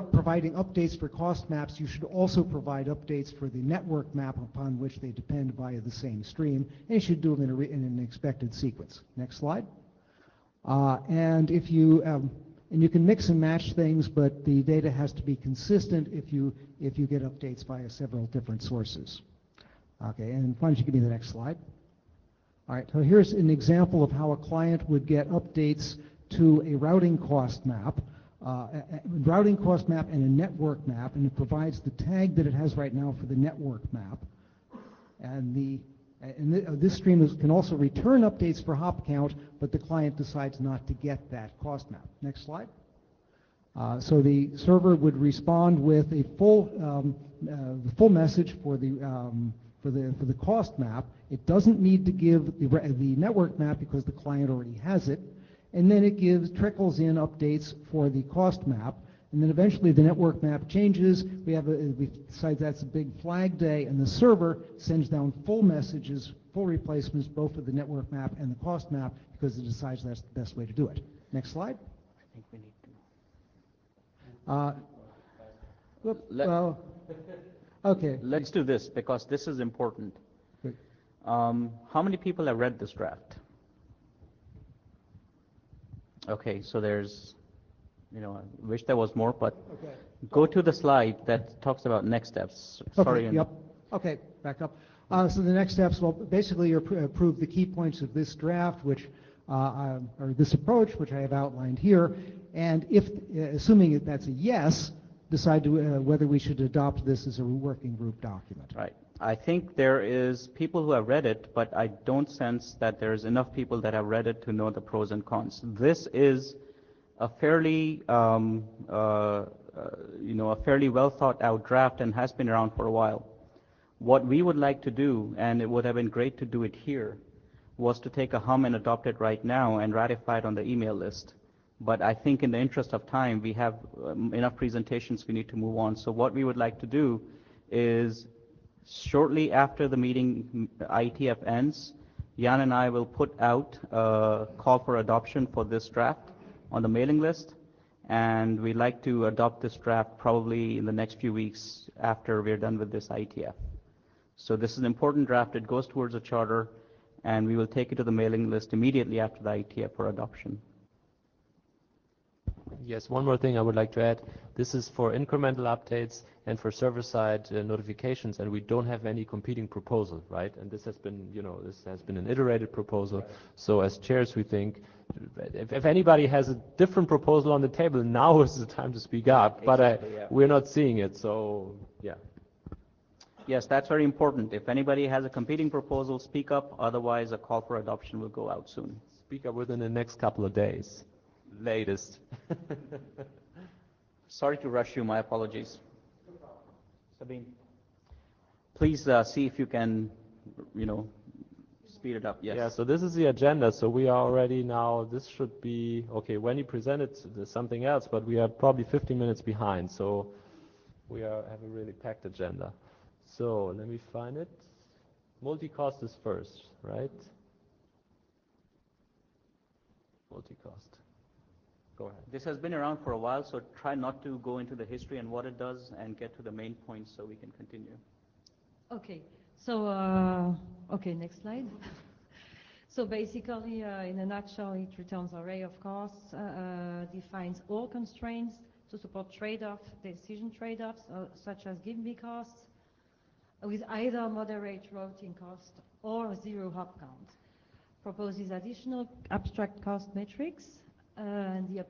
providing updates for cost maps, you should also provide updates for the network map upon which they depend via the same stream, and you should do them in an expected sequence. Next slide. And you can mix and match things, but the data has to be consistent if you get updates via several different sources. Okay, and why don't you give me the next slide? All right, so here's an example of how a client would get updates to a routing cost map, and a network map, and it provides the tag that it has right now for the network map. And this stream can also return updates for hop count, but the client decides not to get that cost map. Next slide. So the server would respond with a full message for the cost map. It doesn't need to give the network map because the client already has it, and then it trickles in updates for the cost map, and then eventually the network map changes. We decide that's a big flag day, and the server sends down full messages, full replacements, both for the network map and the cost map, because it decides that's the best way to do it. Next slide. I think we need to. Okay. Let's do this, because this is important. Good. How many people have read this draft? Okay, so there's, I wish there was more, but Okay. Go to the slide that talks about next steps. Sorry. Okay, yep. Okay, back up. So the next steps, basically you approve the key points of this draft, or this approach, which I have outlined here, and assuming that's a yes, decide whether we should adopt this as a working group document. Right. I think there is people who have read it, but I don't sense that there's enough people that have read it to know the pros and cons. This is a fairly, a fairly well thought out draft and has been around for a while. What we would like to do, and it would have been great to do it here, was to take a hum and adopt it right now and ratify it on the email list. But I think in the interest of time, we have enough presentations we need to move on. So what we would like to do is, shortly after the meeting IETF ends, Jan and I will put out a call for adoption for this draft on the mailing list, and we'd like to adopt this draft probably in the next few weeks after we're done with this IETF. So this is an important draft. It goes towards a charter, and we will take it to the mailing list immediately after the IETF for adoption. Yes, one more thing I would like to add. This is for incremental updates and for server-side notifications, and we don't have any competing proposal, right? And this has been, this has been an iterated proposal. So as chairs, we think if anybody has a different proposal on the table, now is the time to speak up. But Exactly, yeah. we're not seeing it, so yeah. Yes, that's very important. If anybody has a competing proposal, speak up. Otherwise, a call for adoption will go out soon. Speak up within the next couple of days, latest. Sorry to rush you. My apologies. Sabine, please see if you can, speed it up. Yes. Yeah, so this is the agenda. So we are already now, this should be, okay, when you presented something else, but we are probably 15 minutes behind. So we have a really packed agenda. So let me find it. Multi-cost is first, right? Multi-cost. Go ahead. This has been around for a while, so try not to go into the history and what it does, and get to the main points so we can continue. Okay, so, next slide. So basically, in a nutshell, it returns an array of costs, defines all constraints to support decision trade-offs, such as give-me costs, with either moderate routing cost or zero hop count. Proposes additional abstract cost metrics, and the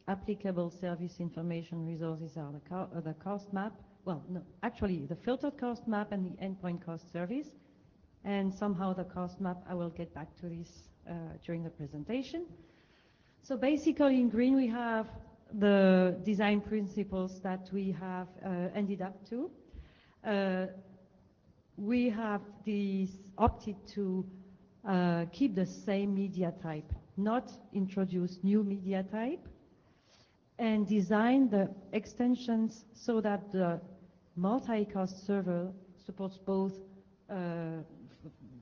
applicable service information resources are the cost map. Well, no, actually the filtered cost map and the endpoint cost service. And somehow the cost map, I will get back to this during the presentation. So basically in green we have the design principles that we have ended up to. We have opted to keep the same media type, not introduce new media type, and design the extensions so that the multi-cast server supports both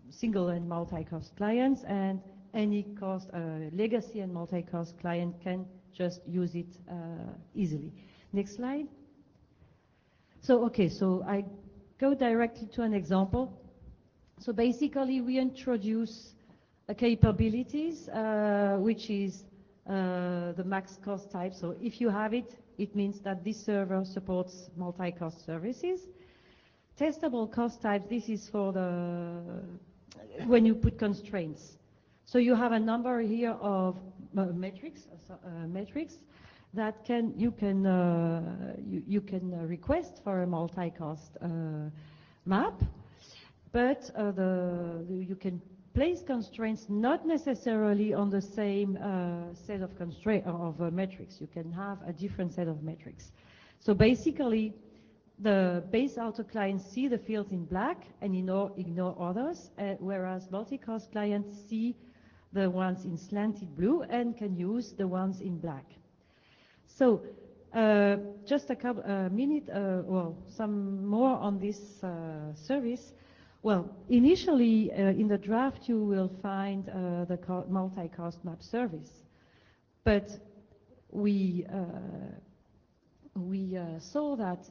single and multi-cast clients, and any cast, legacy and multi-cast client can just use it easily. Next slide. So, okay, so I go directly to an example. So basically we introduce capabilities, which is the max cost type. So if you have it, it means that this server supports multi-cast services. Testable cost types, this is for when you put constraints. So you have a number here of metrics that you can request for a multi-cast map, but you can place constraints not necessarily on the same set of metrics. You can have a different set of metrics. So basically, the base Alto clients see the fields in black and ignore others, whereas multicast clients see the ones in slanted blue and can use the ones in black. So just a couple some more on this service. Well, initially in the draft you will find the multicast map service, but we saw that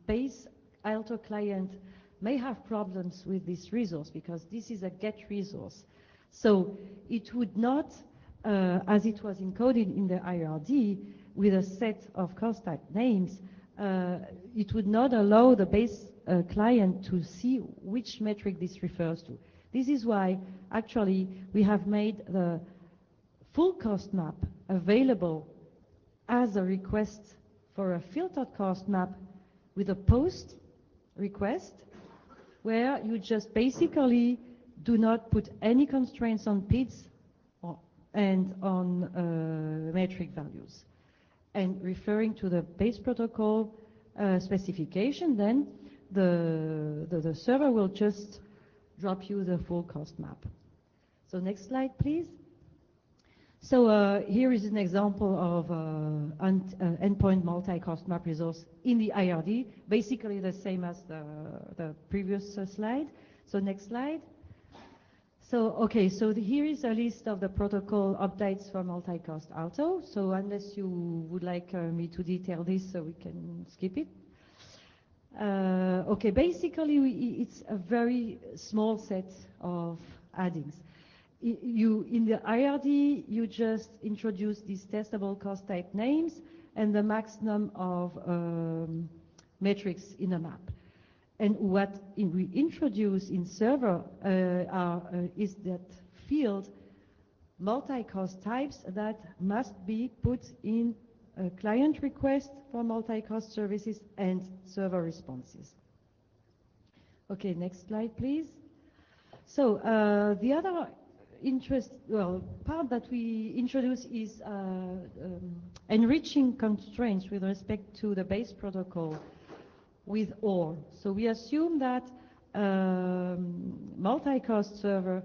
base Alto client may have problems with this resource because this is a get resource. So it would not, as it was encoded in the IRD with a set of cost type names, it would not allow the base client to see which metric this refers to. This is why actually we have made the full cost map available as a request for a filtered cost map with a post request, where you just basically do not put any constraints on PIDs and on metric values. And referring to the base protocol specification, then the server will just drop you the full cost map. So next slide, please. So here is an example of endpoint multi-cost map resource in the IRD, basically the same as the previous slide. So next slide. So, okay, so here is a list of the protocol updates for multi-cast Alto. So unless you would like me to detail this, so we can skip it. Okay, basically it's a very small set of addings. In the IRD, you just introduce these testable cost type names and the maximum of metrics in a map. And what we introduce in server is that field multi-cast types that must be put in a client request for multi-cast services and server responses. Okay, next slide, please. So the other part that we introduce is enriching constraints with respect to the base protocol with OR. So we assume that multi-cast server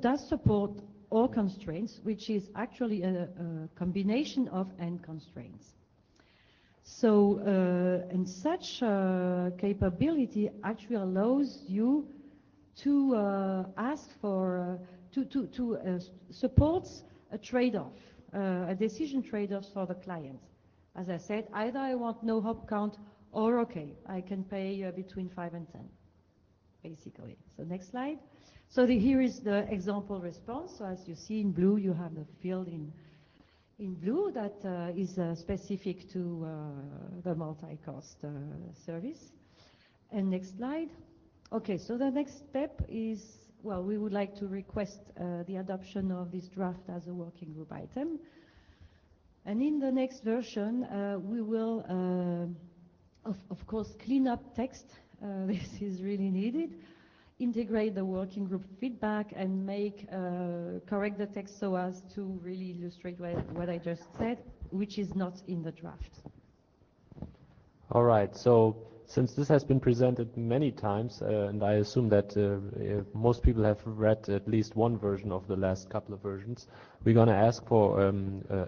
does support OR constraints, which is actually a combination of N constraints. So and such capability actually allows you to ask for, supports a trade-off, a decision trade-off for the client. As I said, either I want no hop count or okay, I can pay between 5 and 10, basically. So next slide. So here is the example response. So as you see in blue, you have the field in blue that is specific to the multi-cast service. And next slide. Okay, so the next step is, well, we would like to request the adoption of this draft as a working group item. And in the next version, we will, of course, clean up text. This is really needed. integrate the working group feedback and make correct the text so as to really illustrate what I just said, which is not in the draft. All right. So since this has been presented many times, and I assume that most people have read at least one version of the last couple of versions, we're going to ask for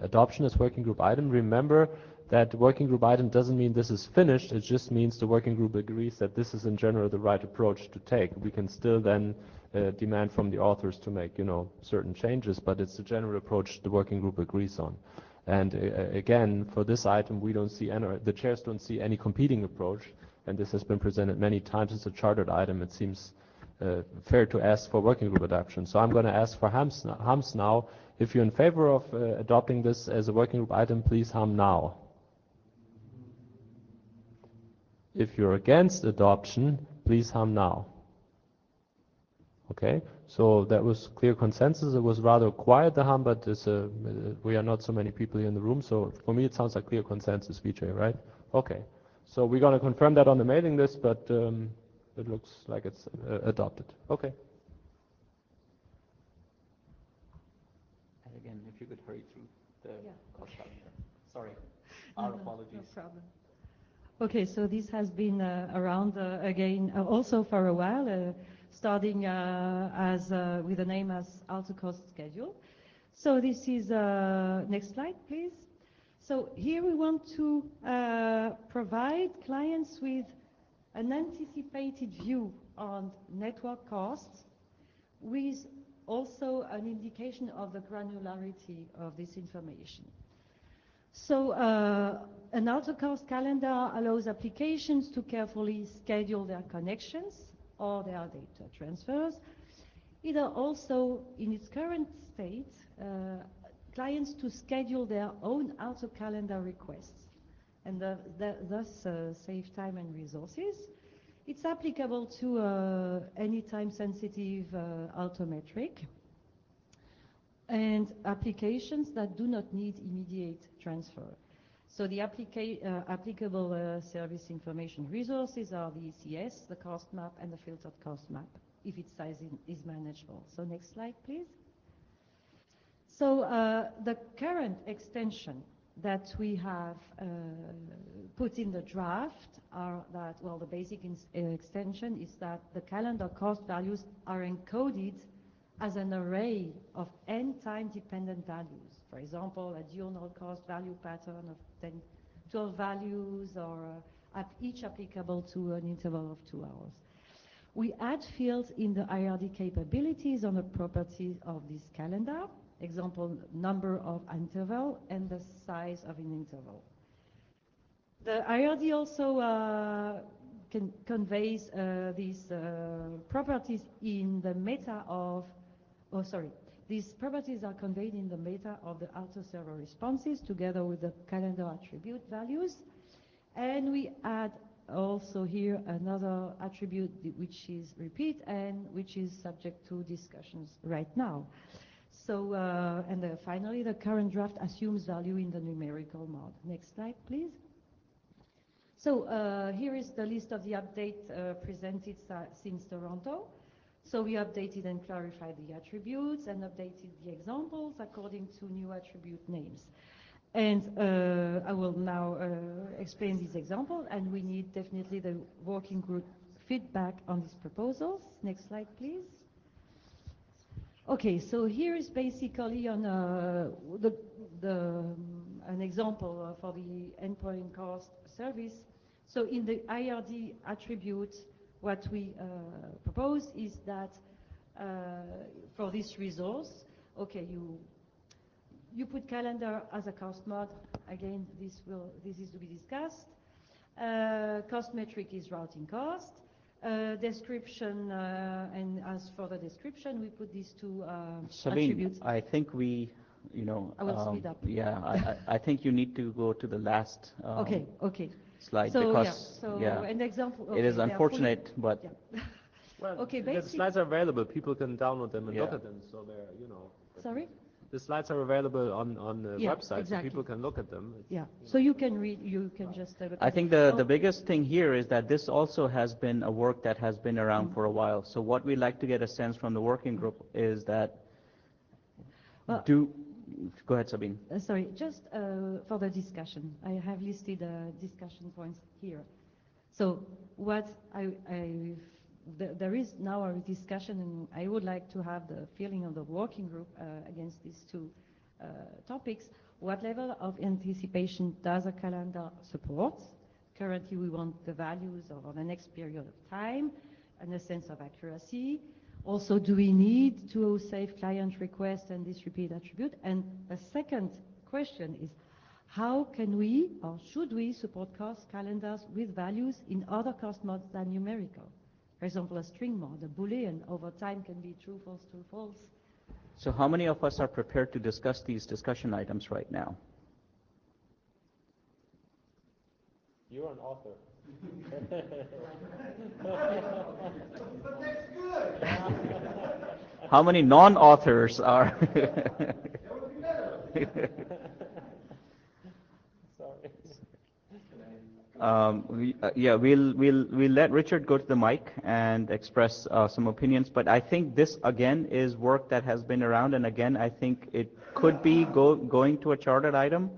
adoption as working group item. Remember that working group item doesn't mean this is finished. It just means the working group agrees that this is in general the right approach to take. We can still then demand from the authors to make, certain changes, but it's the general approach the working group agrees on. And again, for this item, we don't see any, the chairs don't see any competing approach, and this has been presented many times. It's a chartered item. It seems fair to ask for working group adoption. So I'm going to ask for hums now. If you're in favor of adopting this as a working group item, please hum now. If you're against adoption, please hum now. Okay, so that was clear consensus. It was rather quiet, the hum, but we are not so many people here in the room, so for me it sounds like clear consensus, Vijay, right? Okay, so we're going to confirm that on the mailing list, but it looks like it's adopted. Okay. And again, if you could hurry through the cost calendar. Sorry, No, our no, apologies. No problem. Okay, so this has been around again also for a while, starting with the name as Alto cost schedule. So this is, next slide please. So here we want to provide clients with an anticipated view on network costs with also an indication of the granularity of this information. So an Alto cost calendar allows applications to carefully schedule their connections or their data transfers. It also, in its current state, clients to schedule their own Alto calendar requests and thus save time and resources. It's applicable to any time-sensitive Alto metric and applications that do not need immediate transfer. So the applicable service information resources are the ECS, the cost map, and the filtered cost map, if its size is manageable. So next slide, please. So the current extension that we have put in the draft are that, well, the basic extension is that the calendar cost values are encoded as an array of n time-dependent values. For example, a diurnal cost value pattern of 12 values, or each applicable to an interval of 2 hours. We add fields in the IRD capabilities on the properties of this calendar, example, number of interval and the size of an interval. The IRD also conveys these properties in the meta of, these properties are conveyed in the meta of the Alto server responses together with the calendar attribute values. And we add also here another attribute which is repeat and which is subject to discussions right now. So, finally, the current draft assumes value in the numerical mode. Next slide, please. So here is the list of the update presented since Toronto. So we updated and clarified the attributes and updated the examples according to new attribute names. And I will now explain this example, and we need definitely the working group feedback on these proposals. Next slide, please. Okay, so here is basically on an example for the endpoint cost service. So in the IRD attribute, what we propose is that for this resource, okay, you put calendar as a cost mode. Again, this is to be discussed. Cost metric is routing cost. Description, and as for the description, we put these two attributes. I think we, I will speed up. Yeah, I think you need to go to the last okay. slide, So, because an example. it is unfortunate, but Well, okay, the slides are available. People can download them and look at them, so they're, Sorry? The slides are available on the Yeah, website, exactly. so people can look at them. Yeah, so you can read, you can just look I at think it. the biggest thing here is that this also has been a work that has been around for a while. So what we like to get a sense from the working group is that Well- go ahead, Sabine. Sorry, just for the discussion, I have listed discussion points here. So what there is now a discussion, and I would like to have the feeling of the working group against these two topics. What level of anticipation does a calendar support? Currently, we want the values over the next period of time and a sense of accuracy. Also, do we need to save client request and this repeat attribute? And the second question is, how can we or should we support cost calendars with values in other cost modes than numerical? For example, a string mode, a Boolean over time can be true, false. So how many of us are prepared to discuss these discussion items right now? You're an author. How many non-authors are? We'll let Richard go to the mic and express some opinions, but I think this again is work that has been around, and again I think it could be going to a chartered item,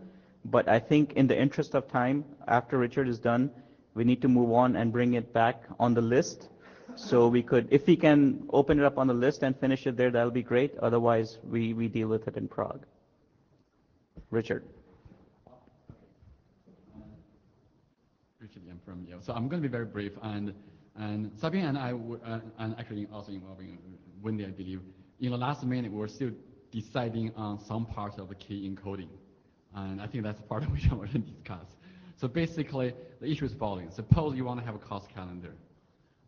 but I think in the interest of time, after Richard is done, we need to move on and bring it back on the list. So we could, if we can open it up on the list and finish it there, that'll be great. Otherwise, we deal with it in Prague. Richard. Richard Yan from Yale. So I'm going to be very brief, and Sabine and I were, and actually also involving Wendy, I believe. In the last minute, we were still deciding on some parts of the key encoding, and I think that's part of which I want to discuss. So basically, the issue is following. Suppose you want to have a cost calendar,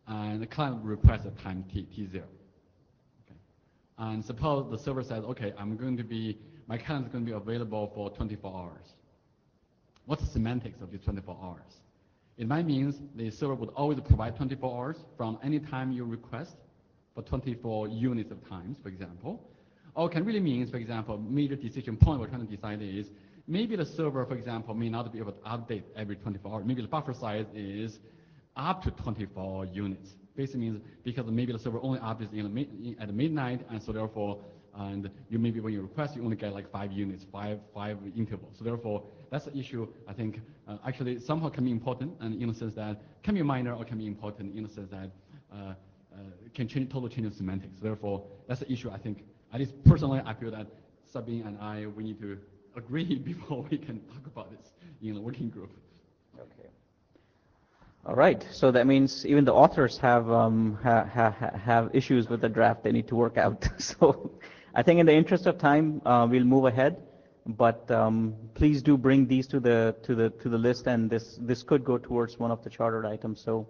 and the client requests a time t0. Okay. And suppose the server says, okay, my calendar is going to be available for 24 hours. What's the semantics of these 24 hours? It might mean the server would always provide 24 hours from any time you request for 24 units of times, for example. Or it can really mean, for example, major decision point we're trying to decide is, maybe the server, for example, may not be able to update every 24 hours. Maybe the buffer size is up to 24 units. Basically means because maybe the server only updates at midnight, and so therefore, and you maybe when you request, you only get like 5 units, five intervals. So therefore, that's the issue. I think actually somehow can be important, and in the sense that can be minor or can be important in the sense that can totally change the semantics. So therefore, that's the issue. I think, at least personally, I feel that Sabine and I, we need to agree before we can talk about this in the working group. Okay. All right. So that means even the authors have issues with the draft they need to work out. So I think in the interest of time, we'll move ahead. But please do bring these to the list, and this could go towards one of the chartered items. So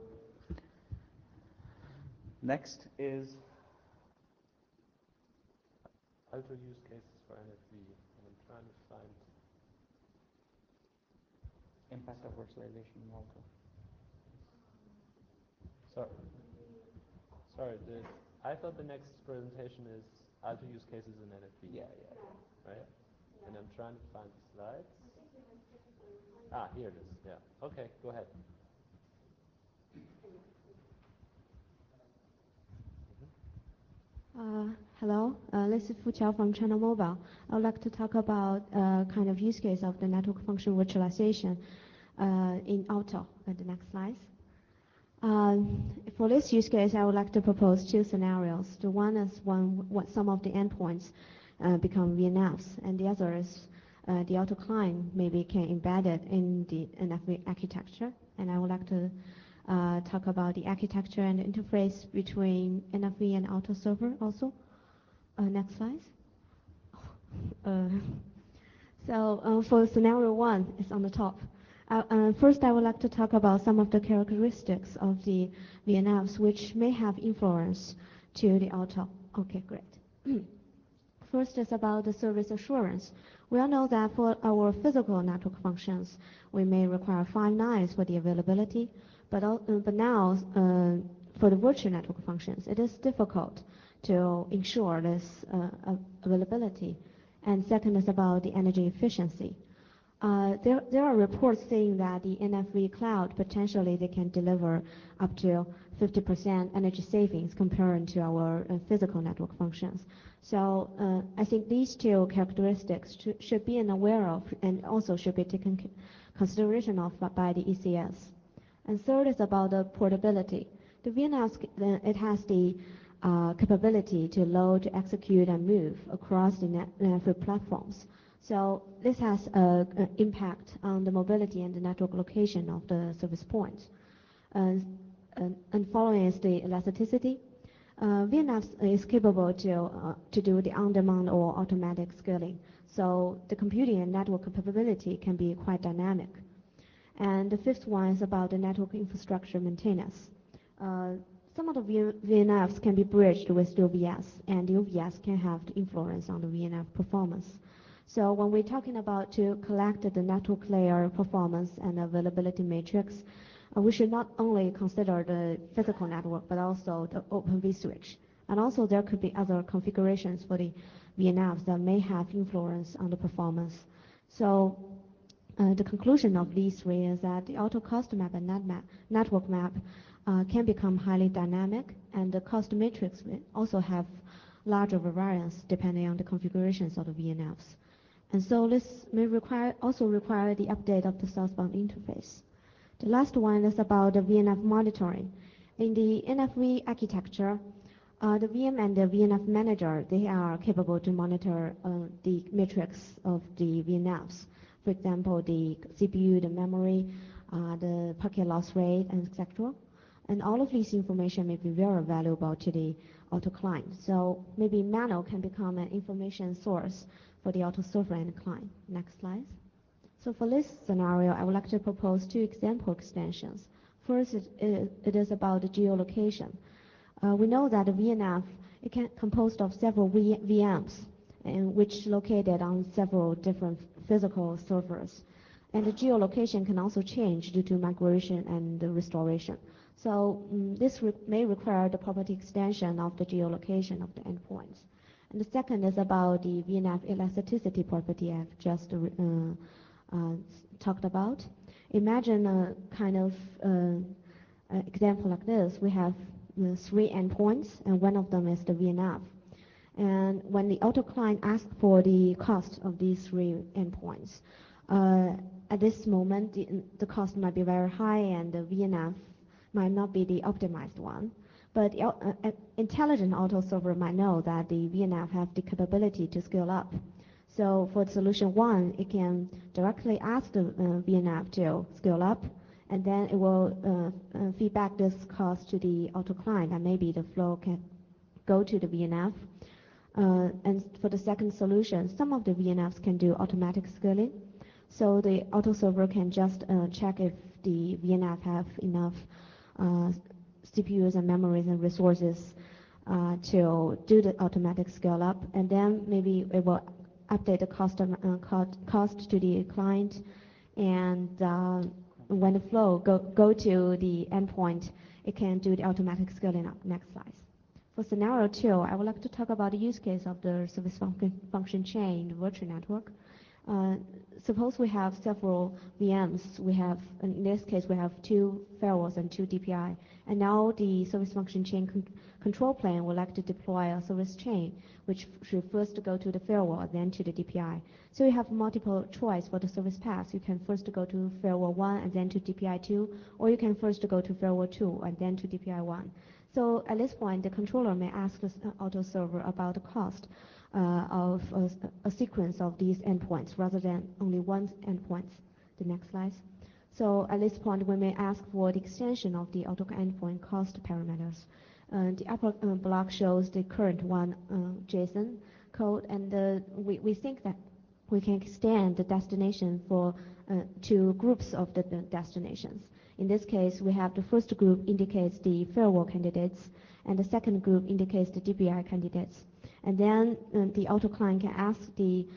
next is Alto use cases for NFV, and I'm trying to find impact of virtualization in Alto. Sorry, I thought the next presentation is Alto use cases in NFV. Yeah. Right? And I'm trying to find the slides. Here it is. Yeah. Okay, go ahead. Hello, this is Fu Qiao from China Mobile. I would like to talk about kind of use case of the network function virtualization in Alto. The next slide. For this use case, I would like to propose 2 scenarios. The one is when some of the endpoints become VNFs, and the other is the Alto client maybe can embed it in the NFV architecture. And I would like to talk about the architecture and the interface between NFV and Alto server also. Next slide. For scenario 1, it's on the top. First, I would like to talk about some of the characteristics of the VNFs which may have influence to the Alto. Okay, great. First is about the service assurance. We all know that for our physical network functions, we may require 5 nines for the availability, but now for the virtual network functions, it is difficult to ensure this availability. And second is about the energy efficiency. There are reports saying that the NFV cloud potentially they can deliver up to 50% energy savings compared to our physical network functions. So I think these two characteristics should be aware of and also should be taken consideration of by the ECS. And third is about the portability. The VNF it has the capability to load, execute, and move across the network platforms. So this has an impact on the mobility and the network location of the service points. And following is the elasticity. VNF is capable to do the on-demand or automatic scaling. So the computing and network capability can be quite dynamic. And the fifth one is about the network infrastructure maintenance. Some of the VNFs can be bridged with the OVS, and the OVS can have the influence on the VNF performance. So when we're talking about to collect the network layer performance and availability matrix, we should not only consider the physical network, but also the Open vSwitch. And also there could be other configurations for the VNFs that may have influence on the performance. So the conclusion of these three is that the auto cost map and network map can become highly dynamic, and the cost matrix will also have larger variance depending on the configurations of the VNFs. And so this may also require the update of the southbound interface. The last one is about the VNF monitoring. In the NFV architecture, the VM and the VNF manager, they are capable to monitor the metrics of the VNFs. For example, the CPU, the memory, the packet loss rate, and etc. And all of this information may be very valuable to the auto client. So maybe Nano can become an information source for the auto server and client. Next slide. So for this scenario, I would like to propose two example extensions. First, it is about the geolocation. We know that the VNF it can composed of several VMs, and which located on several different physical servers. And the geolocation can also change due to migration and restoration. So this may require the property extension of the geolocation of the endpoints. And the second is about the VNF elasticity property I've just talked about. Imagine a kind of example like this. We have 3 endpoints, and one of them is the VNF. And when the auto client asks for the cost of these 3 endpoints, at this moment, the cost might be very high, and the VNF might not be the optimized one. But intelligent auto server might know that the VNF have the capability to scale up. So for solution 1, it can directly ask the VNF to scale up, and then it will feed back this cost to the auto client, and maybe the flow can go to the VNF. And for the second solution, some of the VNFs can do automatic scaling. So the auto server can just check if the VNF have enough CPUs and memories and resources to do the automatic scale up, and then maybe it will update the cost to the client, and when the flow go to the endpoint, it can do the automatic scaling up. Next slide. For scenario 2, I would like to talk about the use case of the service function chain in the virtual network. Suppose we have several VMs. In this case, we have 2 firewalls and 2 DPI. And now the service function chain control plane would like to deploy a service chain, which should first go to the firewall, then to the DPI. So you have multiple choice for the service paths. You can first go to firewall 1 and then to DPI 2, or you can first go to firewall 2 and then to DPI 1. So at this point, the controller may ask the auto server about the cost of a sequence of these endpoints rather than only one endpoint. The next slide. So at this point, we may ask for the extension of the auto endpoint cost parameters. The upper block shows the current one JSON code, and we think that we can extend the destination for 2 groups of the destinations. In this case, we have the first group indicates the firewall candidates, and the second group indicates the DPI candidates. And then the auto client can ask the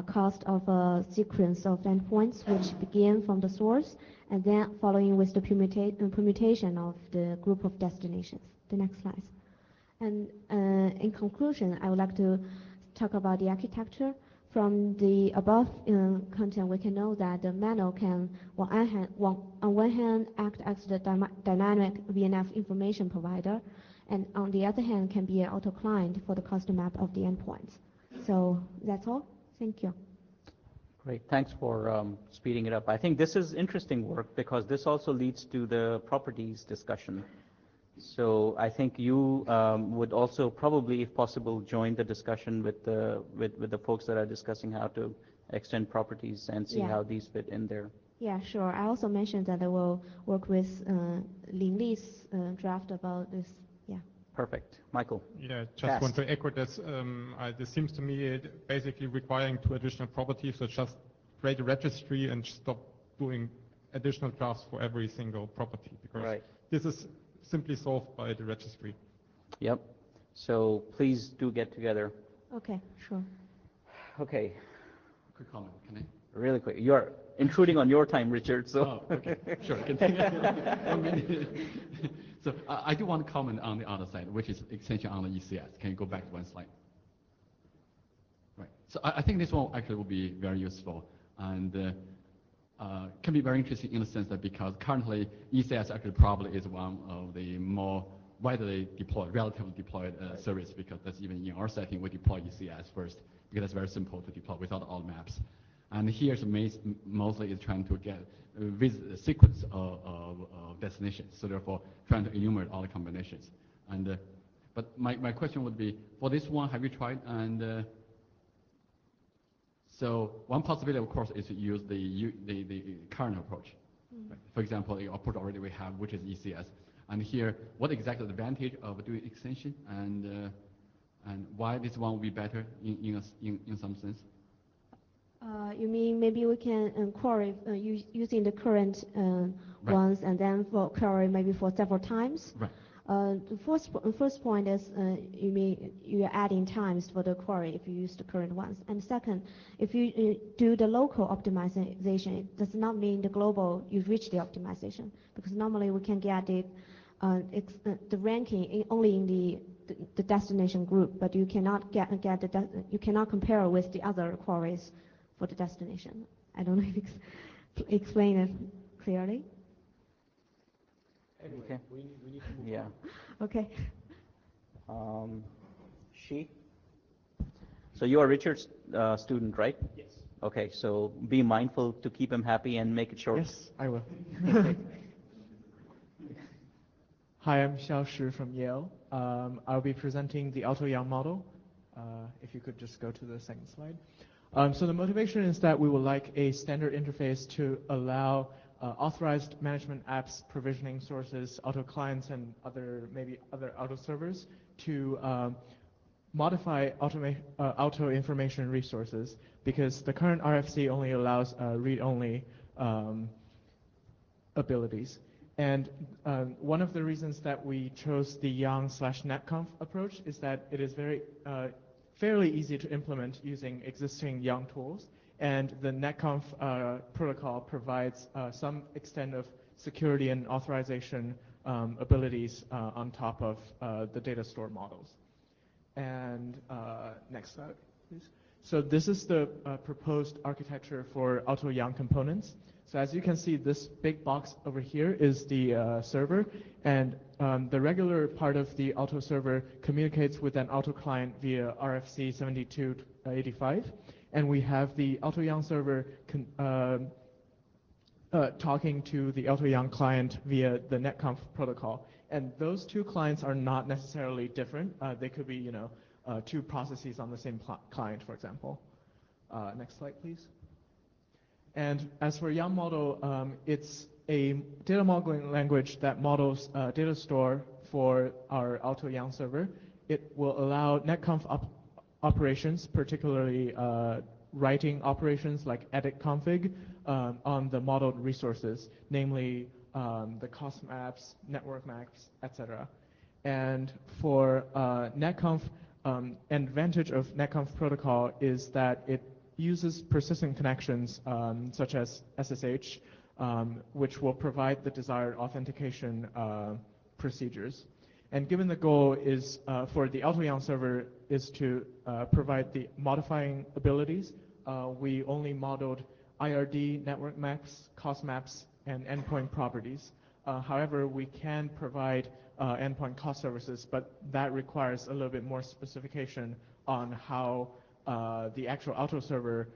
cost of a sequence of endpoints which begin from the source and then following with the permutation of the group of destinations. The next slide. And in conclusion, I would like to talk about the architecture. From the above content, we can know that the manual can, on one hand, act as the dynamic VNF information provider, and on the other hand, can be an auto client for the custom map of the endpoints. So that's all. Thank you. Great, thanks for speeding it up. I think this is interesting work because this also leads to the properties discussion. So I think you would also probably, if possible, join the discussion with the folks that are discussing how to extend properties and see how these fit in there. Yeah, sure. I also mentioned that I will work with Lin Li's draft about this. Yeah. Perfect. Michael? Yeah, just want to echo this. This seems to me basically requiring 2 additional properties, so just create a registry and stop doing additional drafts for every single property, because this is simply solved by the registry. Yep. So please do get together. Okay, sure. Okay. Quick comment, can I? Really quick. You're intruding on your time, Richard, so. Oh, okay. Sure. So I do want to comment on the other side, which is extension on the ECS. Can you go back to one slide? Right. So I think this one actually will be very useful and can be very interesting in the sense that because currently ECS actually probably is one of the more widely deployed, relatively deployed service, because that's even in our setting we deploy ECS first because it's very simple to deploy without all maps. And here's mostly is trying to get visit a sequence of destinations, so therefore trying to enumerate all the combinations. And but my question would be, for this one, have you tried? And so one possibility, of course, is to use the current approach. Right? For example, the approach already we have, which is ECS. And here, what exactly the advantage of doing extension, and why this one will be better in some sense? You mean maybe we can query using the current ones and then for query maybe for several times? Right. The first point is you mean you're adding times for the query if you use the current ones. And second, if you do the local optimization, it does not mean the global you've reached the optimization, because normally we can get the ranking only in the destination group, but you cannot you cannot compare with the other queries for the destination. I don't know if explain it clearly. Okay. We need to move Yeah. on. Okay. She? So you are Richard's student, right? Yes. Okay, so be mindful to keep him happy and make it short. Yes, I will. Hi, I'm Xiao Shi from Yale. I'll be presenting the Alto Young model. If you could just go to the second slide. So the motivation is that we would like a standard interface to allow authorized management apps, provisioning sources, auto clients, and maybe other auto servers to modify auto information resources, because the current RFC only allows read-only abilities. And one of the reasons that we chose the Yang/netconf approach is that it is fairly easy to implement using existing Yang tools, and the netconf protocol provides some extent of security and authorization abilities on top of the data store models. And next slide, please. So this is the proposed architecture for Alto Yang components. So as you can see, this big box over here is the server, and the regular part of the Alto server communicates with an Alto client via RFC 7285, and we have the Alto Yang server talking to the Alto Yang client via the netconf protocol. And those two clients are not necessarily different. They could be, two processes on the same client, for example. Next slide, please. And as for Yang model, it's a data modeling language that models data store for our Alto Yang server. It will allow netconf operations, particularly writing operations like edit config on the modeled resources, namely the cost maps, network maps, etc. And for netconf, an advantage of netconf protocol is that it uses persistent connections such as SSH, which will provide the desired authentication procedures. And given the goal is for the Alto Yang server is to provide the modifying abilities. We only modeled IRD, network maps, cost maps, and endpoint properties. However, we can provide endpoint cost services, but that requires a little bit more specification on how the actual Alto server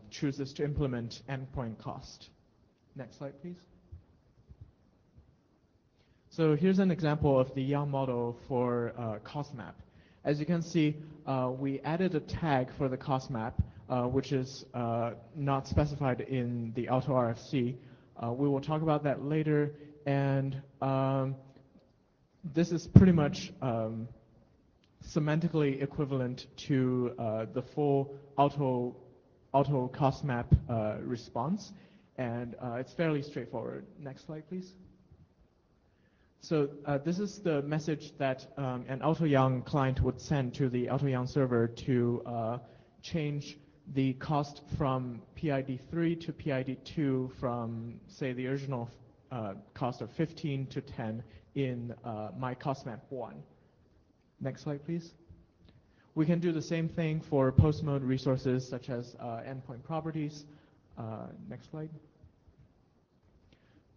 chooses to implement endpoint cost. Next slide, please. So here's an example of the YANG model for cost map. As you can see, we added a tag for the cost map, which is not specified in the Alto RFC. We will talk about that later, and this is pretty much semantically equivalent to the full Alto cost map response, and it's fairly straightforward. Next slide, please. So this is the message that an Alto YANG client would send to the Alto YANG server to change the cost from PID3 to PID2 from, say, the original cost of 15 to 10 in my cost map 1. Next slide, please. We can do the same thing for post-mode resources such as endpoint properties. Next slide.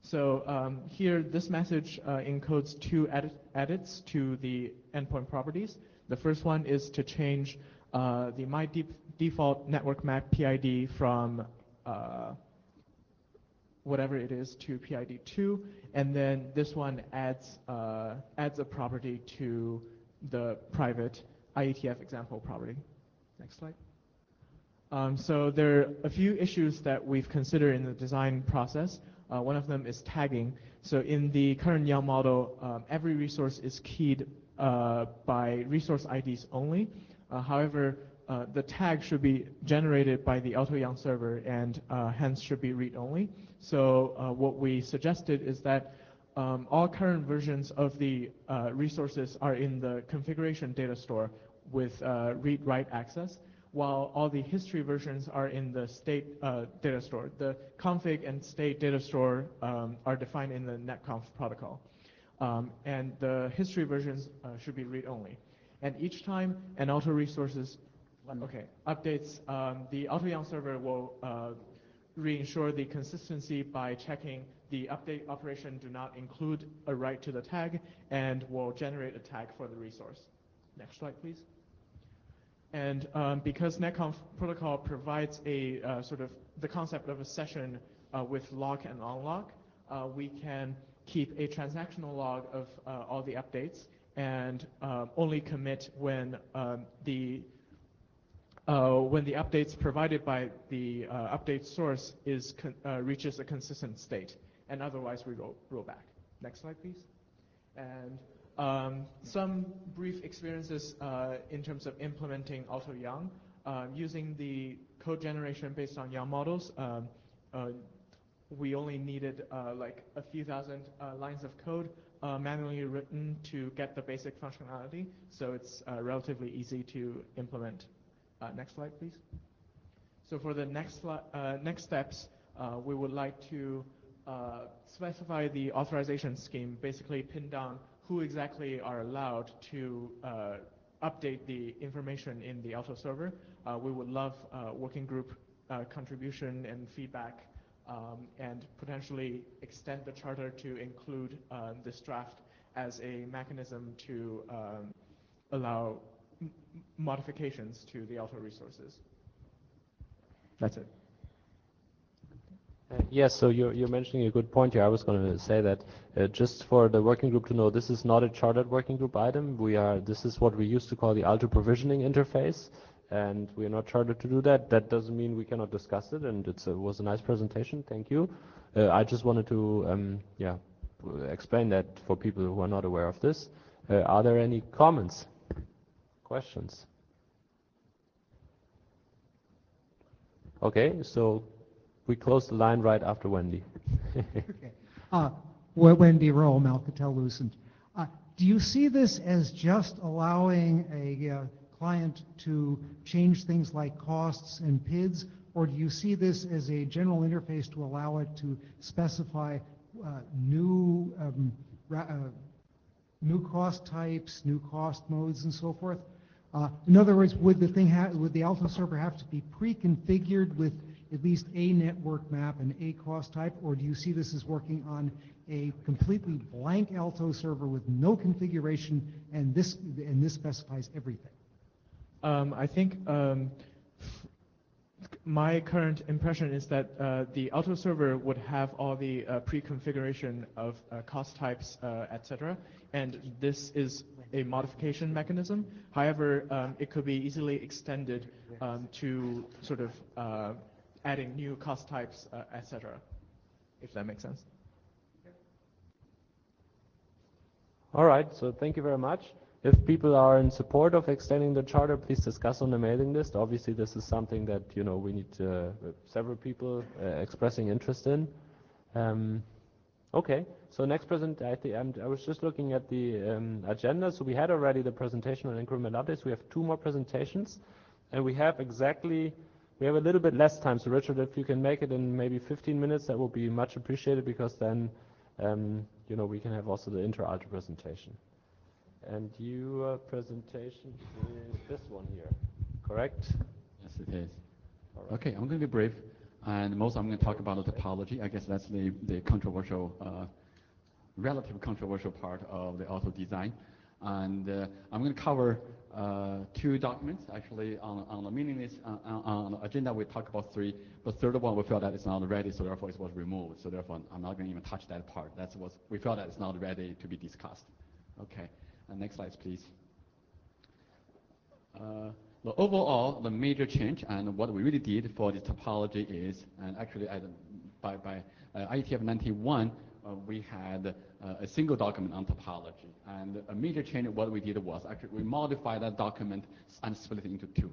So here, this message encodes two edits to the endpoint properties. The first one is to change the my default network map PID from whatever it is to PID2, and then this one adds a property to the private IETF example property. Next slide. So there are a few issues that we've considered in the design process. One of them is tagging. So in the current YANG model, every resource is keyed by resource IDs only. However, the tag should be generated by the Alto YANG server and hence should be read-only. So what we suggested is that all current versions of the resources are in the configuration data store with read-write access, while all the history versions are in the state data store. The config and state data store are defined in the netconf protocol. And the history versions should be read-only. And each time an Alto resources updates, the Alto YANG server will reinsure the consistency by checking the update operation do not include a write to the tag and will generate a tag for the resource. Next slide, please. And because netconf protocol provides a sort of the concept of a session with lock and unlock, we can keep a transactional log of all the updates and only commit when the updates provided by the update source reaches a consistent state, and otherwise we roll back. Next slide, please. And some brief experiences in terms of implementing Alto YANG. Using the code generation based on YANG models, we only needed like a few thousand lines of code manually written to get the basic functionality, so it's relatively easy to implement. Next slide, please. So for the next steps, we would like to specify the authorization scheme, basically pin down who exactly are allowed to update the information in the Alto server. We would love working group contribution and feedback, and potentially extend the charter to include this draft as a mechanism to allow modifications to the Alto resources. That's it. Yes, so you're mentioning a good point here. I was going to say that just for the working group to know, this is not a chartered working group item. This is what we used to call the Alto provisioning interface, and we are not chartered to do that. That doesn't mean we cannot discuss it, and it was a nice presentation. Thank you. I just wanted to explain that for people who are not aware of this. Are there any comments, questions? Okay, so we close the line right after Wendy. Okay. Wendy Roll, Alcatel-Lucent. Do you see this as just allowing a client to change things like costs and PIDs, or do you see this as a general interface to allow it to specify new cost types, new cost modes, and so forth? In other words, would the Alto server have to be pre-configured with at least a network map and a cost type, or do you see this as working on a completely blank Alto server with no configuration, and this specifies everything? I think my current impression is that the Alto server would have all the pre-configuration of cost types, etc., and this is a modification mechanism. However, it could be easily extended to sort of adding new cost types, etc., if that makes sense. All right, so thank you very much. If people are in support of extending the charter, please discuss on the mailing list. Obviously, this is something that we need several people expressing interest in. Okay, so next I was just looking at the agenda. So we had already the presentation on incremental updates. We have 2 more presentations, and we have a little bit less time. So Richard, if you can make it in maybe 15 minutes, that will be much appreciated, because then we can have also the inter-alto presentation. And your presentation is this one here, correct? Yes, it is. Okay, I'm going to be brief, and most I'm going to talk about the topology. I guess that's the controversial, relative controversial part of the auto design. And I'm going to cover 2 documents, actually, on the mailing list. On the agenda, we talk about 3, but third one we felt that it's not ready, so therefore it was removed. So therefore, I'm not going to even touch that part. We felt that it's not ready to be discussed. Okay. Next slide, please. The overall, the major change and what we really did for the topology is, and actually by IETF 91, we had a single document on topology. And a major change, what we did was actually we modified that document and split it into 2.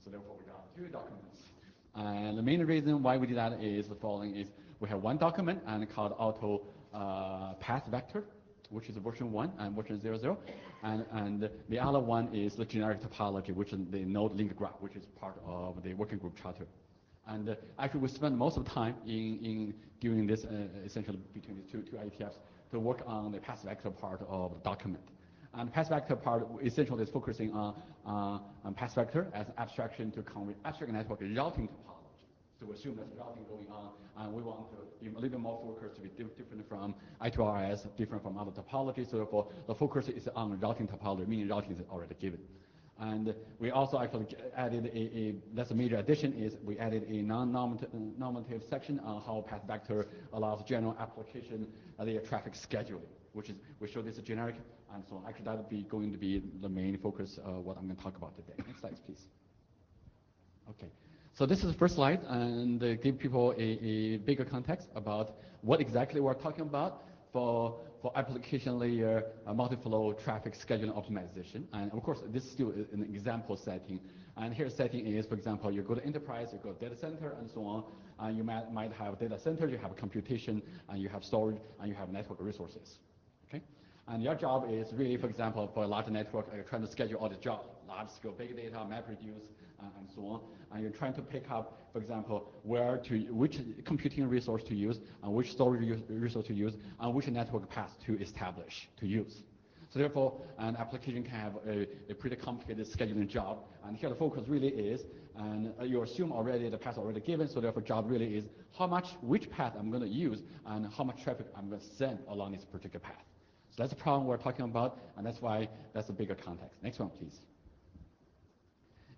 So therefore, we got 2 documents. And the main reason why we did that is the following: is we have one document and called Alto path vector, which is version 1 and version 00, and the other one is the generic topology, which is the node link graph, which is part of the working group charter. And actually, we spent most of the time in doing this essentially between these two IETFs to work on the path vector part of the document. And the path vector part essentially is focusing on path vector as an abstraction to convey abstract network routing topology. So we assume there's routing going on, and we want to be a little bit more focused to be different from I2RS, different from other topologies. So therefore, the focus is on routing topology, meaning routing is already given. And we also actually added that's a major addition, is we added a non-normative section on how path vector allows general application of the traffic scheduling, we show this generic, and so actually that would be going to be the main focus of what I'm going to talk about today. Next slide, please. Okay. So this is the first slide, and give people a bigger context about what exactly we're talking about for application layer multi-flow traffic scheduling optimization. And of course, this is still an example setting. And here setting is, for example, you go to enterprise, you go to data center, and so on. And you might have data center, you have computation, and you have storage, and you have network resources. Okay? And your job is really, for example, for a large network, you're trying to schedule all the jobs, large scale big data, map reduce, and so on. And you're trying to pick up, for example, which computing resource to use, and which storage resource to use, and which network path to establish, to use. So therefore, an application can have a pretty complicated scheduling job. And here the focus really is, and you assume already the path already given, so therefore job really is which path I'm going to use, and how much traffic I'm going to send along this particular path. So that's the problem we're talking about, and that's why that's a bigger context. Next one, please.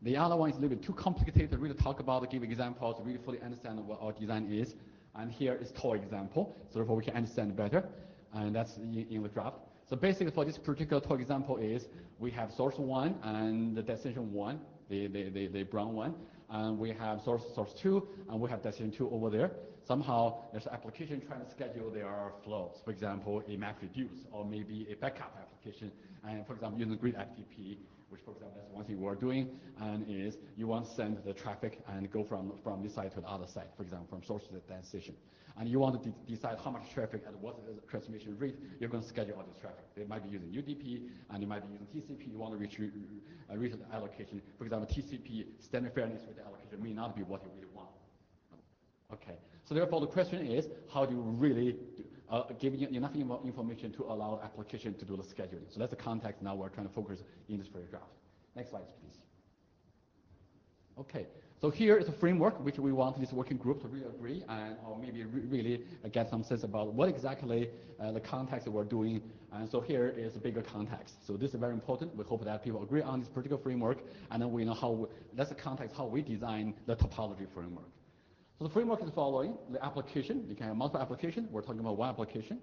The other one is a little bit too complicated to really talk about, to give examples, to really fully understand what our design is. And here is toy example, so therefore we can understand better, and that's in the draft. So basically for this particular toy example is, we have source 1 and the destination 1, the brown one, and we have source 2, and we have destination 2 over there. Somehow there's an application trying to schedule their flows, for example, a map reduce, or maybe a backup application, and for example, using grid FTP, which, for example, that's one thing we're doing, and is you want to send the traffic and go from this side to the other side, for example, from source to the destination. And you want to decide how much traffic at what transmission rate you're going to schedule all this traffic. They might be using UDP, and you might be using TCP. You want to reach the allocation. For example, TCP, standard fairness rate allocation, may not be what you really want. Okay, so therefore the question is, how do you really give enough information to allow application to do the scheduling? So that's the context now we're trying to focus in this paragraph. Next slide, please. Okay, so here is a framework which we want this working group to really agree and or maybe really get some sense about what exactly the context we're doing. And so here is a bigger context. So this is very important. We hope that people agree on this particular framework, and then we know how, that's the context how we design the topology framework. So the framework is following the application. You can have multiple applications. We're talking about one application.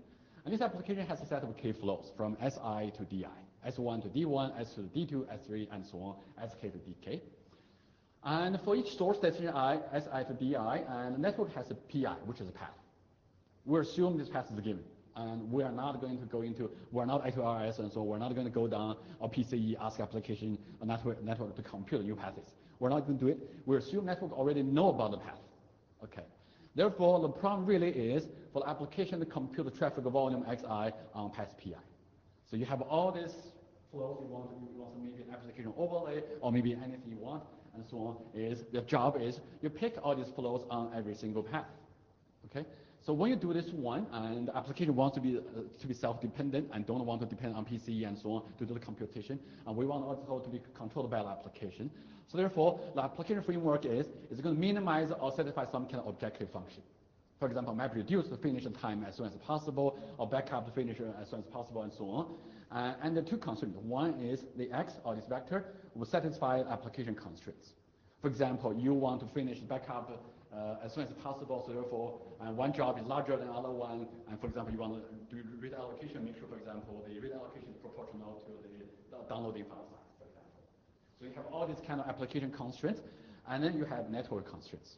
And this application has a set of key flows from SI to DI, S1 to D1, S2 to D2, S3, and so on, SK to DK. And for each source destination I, SI to DI, and the network has a PI, which is a path. We assume this path is given. And we are not going to go into, we're not I2RS, and so we're not going to go down a PCE, ask application, a network to compute new paths. We're not going to do it. We assume network already know about the path. Okay. Therefore, the problem really is for the application to compute the traffic volume XI on path PI. So you have all these flows you want to maybe an application overlay or maybe anything you want and so on. Is the job is you pick all these flows on every single path. Okay. So when you do this one, and the application wants to be self-dependent and don't want to depend on PCE and so on to do the computation, and we want also to be controlled by the application. So therefore, the application framework is going to minimize or satisfy some kind of objective function. For example, MapReduce to finish the time as soon as possible, or backup to finish as soon as possible, and so on. And the two constraints. One is the X, or this vector, will satisfy application constraints. For example, you want to finish backup as soon as possible, so therefore one job is larger than the other one, and for example, you want to do read allocation, make sure, for example, the read allocation is proportional to the downloading file size, for example. So you have all these kind of application constraints, and then you have network constraints.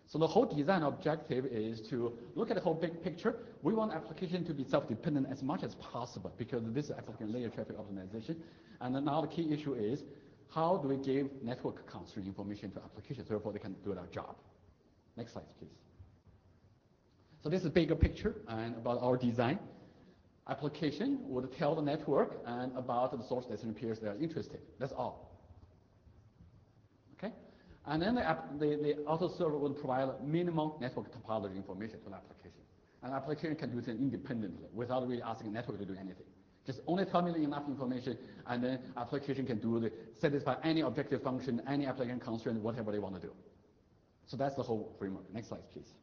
So the whole design objective is to look at the whole big picture. We want application to be self-dependent as much as possible because this is application layer traffic optimization. And then now the key issue is how do we give network constraint information to applications so therefore they can do their job. Next slide, please. So this is a bigger picture and about our design. Application would tell the network and about the source destination pairs they are interested. That's all. Okay? And then the auto server will provide minimal network topology information to the application. And the application can do it independently without really asking the network to do anything. Just only tell me enough information, and then application can satisfy any objective function, any application constraint, whatever they want to do. So that's the whole framework. Next slide, please.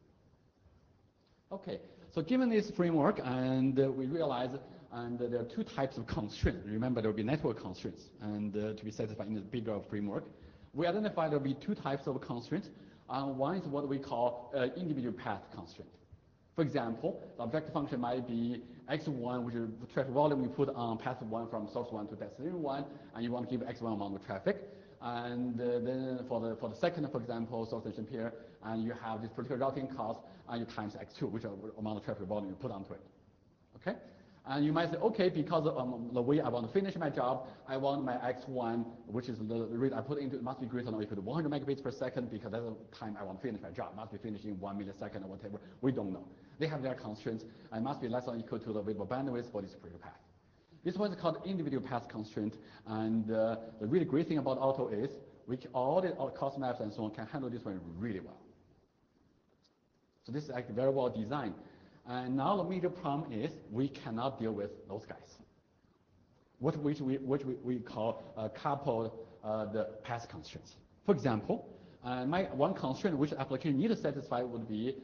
Okay, so given this framework, and we realize and there are two types of constraints. Remember, there will be network constraints, and to be satisfied in this bigger framework. We identified there will be two types of constraints. One is what we call individual path constraint. For example, the objective function might be x1, which is the traffic volume we put on path 1 from source 1 to destination 1, and you want to give x1 amount of traffic. And then for the second, for example, source destination pair, and you have this particular routing cost, and you times x2, which is the amount of traffic volume you put onto it. Okay? And you might say, okay, because of the way I want to finish my job, I want my x1, which is the rate I put into it, must be greater than or equal to 100 megabits per second, because that's the time I want to finish my job. Must be finished in 1 millisecond or whatever. We don't know. They have their constraints, and must be less than or equal to the available bandwidth for this particular path. This one is called individual path constraint, and the really great thing about Alto is all the cost maps and so on can handle this one really well. So this is actually very well designed. And now the major problem is we cannot deal with those guys, which we call coupled the path constraints. For example, one constraint which application need to satisfy would be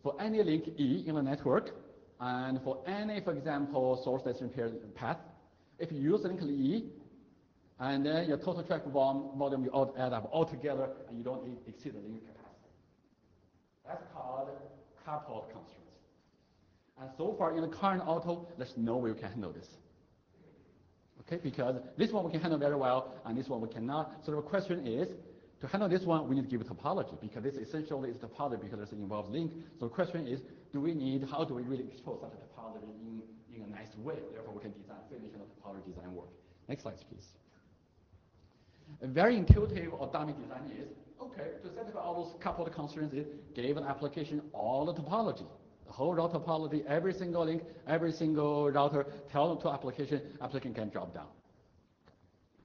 for any link E in the network, and for any, for example, source destination path, if you use link E, and then your total traffic volume you all add up all together, and you don't exceed the link capacity. That's called coupled constraints. And so far in the current Alto, there's no way we can handle this. Okay, because this one we can handle very well, and this one we cannot. So the question is, to handle this one, we need to give it topology, because this essentially is topology because it involves link. So the question is, how do we really expose such a topology in a nice way? Therefore, we can finish the topology design work. Next slide, please. A very intuitive or dummy design is, okay, to satisfy all those coupled constraints, it gave an application all the topology. The whole route topology, every single link, every single router, tell them to application can drop down.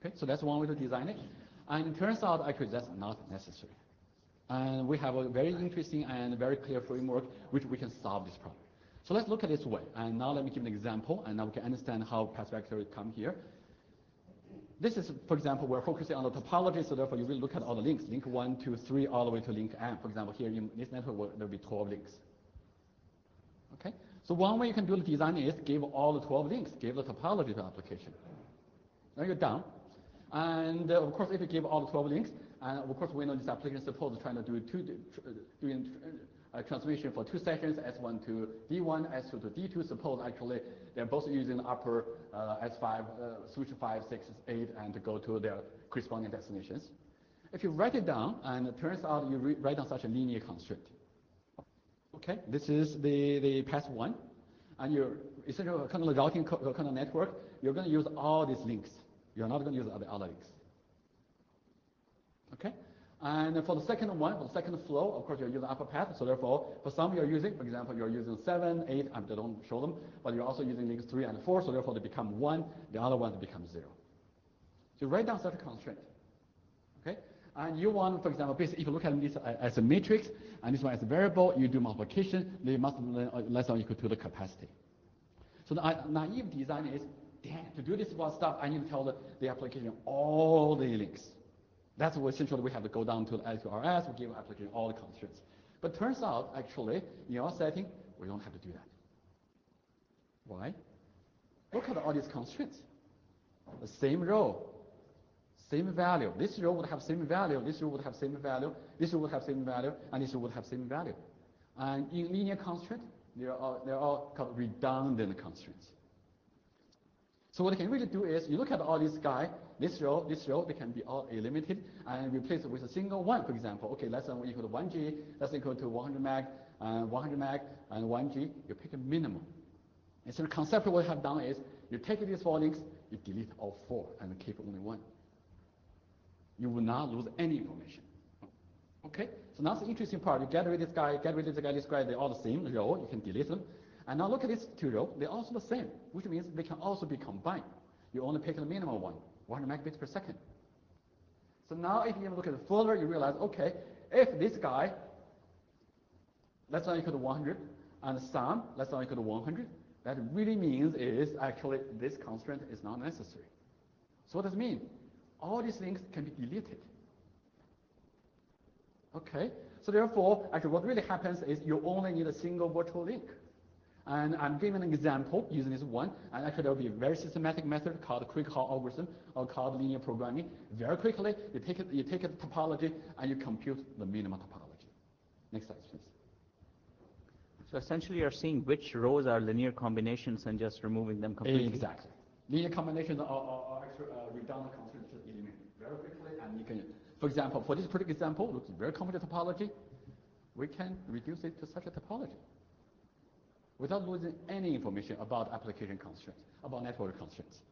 Okay, so that's one way to design it. And it turns out, actually, that's not necessary. And we have a very interesting and very clear framework which we can solve this problem. So let's look at this way. And now let me give an example, and now we can understand how path vector come here. This is, for example, we're focusing on the topology, so therefore you will look at all the links, link 1, 2, 3, all the way to link n. For example, here in this network, there will be 12 links. Okay? So one way you can do the design is give all the 12 links, give the topology to the application. Now you're done. And of course, if you give all the 12 links, and of course, we know this application suppose trying to do doing transmission for 2 sessions, S1 to D1, S2 to D2. Suppose actually they're both using the upper S5, switch 5, 6, 8, and to go to their corresponding destinations. If you write it down, and it turns out you write down such a linear constraint. Okay, this is the path 1, and you're essentially kind of the routing kind of network. You're going to use all these links. You're not going to use the other links. Okay, and for the second one, for the second flow, of course you're using upper path. So therefore, for some you're using, for example, you're using 7, 8. I don't show them, but you're also using links 3 and 4. So therefore, they become 1. The other ones become 0. So write down such a constraint. Okay, and you want, for example, basically, if you look at this as a matrix, and this one as a variable, you do multiplication. They must be less than or equal to the capacity. So the naive design is, damn, to do this one stuff, I need to tell the application all the links. That's what essentially we have to go down to the LQRS, we give the application all the constraints. But turns out, actually, in our setting, we don't have to do that. Why? Look at all these constraints. The same row, same value. This row would have same value, this row would have same value, this row would have same value, and this row would have same value. And in linear constraint, they're all called redundant constraints. So what you can really do is, you look at all these guys, this row, they can be all eliminated and replace it with a single one, for example. Okay, less than or equal to 1G, less than or equal to 100 meg, 100 meg, and 1G. You pick a minimum. And so conceptually what you have done is, you take these 4 links, you delete all 4 and keep only 1. You will not lose any information. Okay, so now the interesting part. You get rid of this guy, get rid of this guy, they're all the same row, you can delete them. And now look at these 2 rows, they're also the same, which means they can also be combined. You only pick the minimum one, 100 megabits per second. So now if you look at it further, you realize, okay, if this guy less than or equal to 100, and sum less than or equal to 100, that really means is actually this constraint is not necessary. So what does it mean? All these links can be deleted. Okay, so therefore, actually what really happens is you only need a single virtual link. And I'm giving an example using this one, and actually there will be a very systematic method called quick call algorithm or called linear programming. Very quickly, you take a topology and you compute the minimum topology. Next slide, please. So essentially you're seeing which rows are linear combinations and just removing them completely. Exactly. Linear combinations are actually redundant constraints eliminated very quickly, and you can, for example, for this particular example, looks very complicated topology, we can reduce it to such a topology without losing any information about application constraints, about network constraints.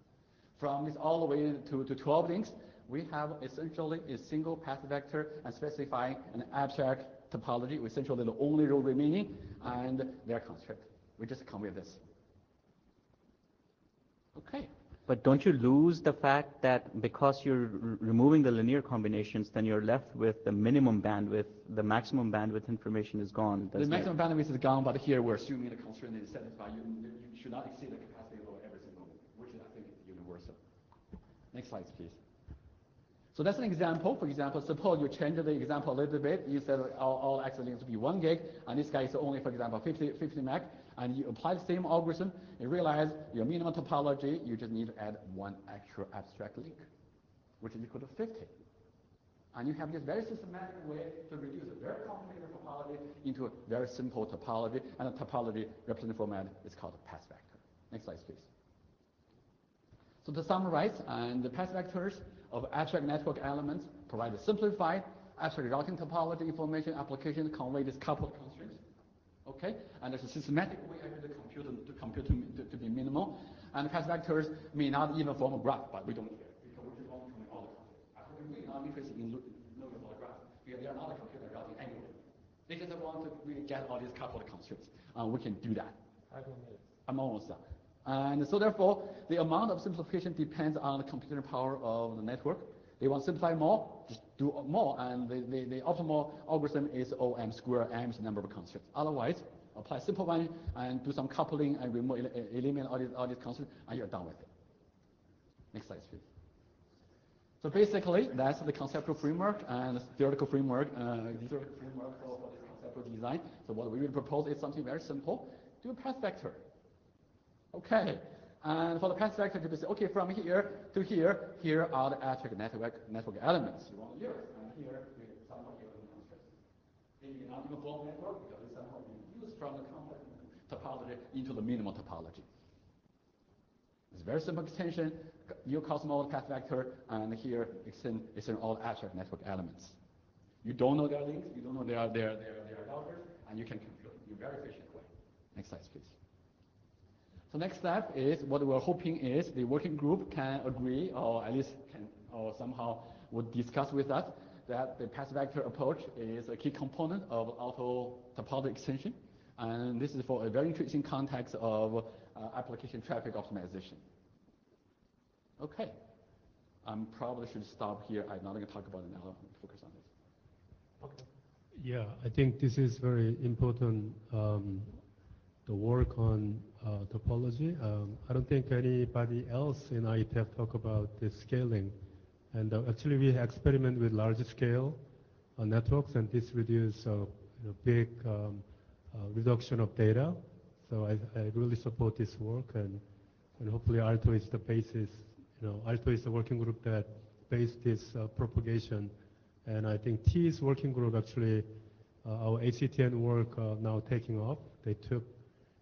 From this all the way to 12 links, we have essentially a single path vector and specifying an abstract topology, essentially the only row remaining, and their constraint. We just come with this. Okay. But don't you lose the fact that because you're removing the linear combinations, then you're left with the minimum bandwidth, the maximum bandwidth information is gone? The maximum bandwidth is gone, but here we're assuming the constraint is satisfied. You should not exceed the capacity of every single one, which I think is universal. Next slide, please. So that's an example. For example, suppose you change the example a little bit. You said all access links to be 1 gig, and this guy is only, for example, 50 meg, and you apply the same algorithm, you realize your minimum topology, you just need to add 1 extra abstract link, which is equal to 50. And you have this very systematic way to reduce a very complicated topology into a very simple topology, and the topology represented format is called a path vector. Next slide, please. So to summarize, and the path vectors of abstract network elements provide a simplified abstract routing topology information application convey this coupled constraints. Okay, and there's a systematic way to be minimal. And path vectors may not even form a graph, but we don't care because we just want to commit all the constraints. Actually, we're not interested in knowing about the graph because they are not a computer routing anyway. They just want to really get all these coupled constraints. We can do that. I'm almost done. And so therefore, the amount of simplification depends on the computing power of the network. They want to simplify more, just do more, and the optimal algorithm is OM square, M is the number of constraints. Otherwise, apply simple one and do some coupling and eliminate all these constraints, and you're done with it. Next slide, please. So basically, that's the conceptual framework and theoretical framework, for this conceptual design. So what we will propose is something very simple. Do a path vector. Okay. And for the path vector to be, okay, from here to here, here are the attribute network elements you want to use. And here, we somehow give them constraints. Maybe not even block network, because we somehow use from the complex topology into the minimal topology. It's a very simple extension. You cosmos path vector, and here extend all attribute network elements. You don't know their links, you don't know their routers, and you can compute in a very efficient way. Next slide, please. So next step is what we're hoping is the working group can agree, or at least can, or somehow would discuss with us that the path vector approach is a key component of Alto topology extension, and this is for a very interesting context of application traffic optimization. Okay, I probably should stop here. I'm not going to talk about it now. I'll focus on this. Okay. Yeah, I think this is very important. The work on topology. I don't think anybody else in IETF talk about the scaling. And actually, we experiment with large scale networks, and this reduces big reduction of data. So I really support this work, and hopefully Alto is the basis. Alto is the working group that based this propagation, and I think T's working group actually, our ACTN work now taking off. They took,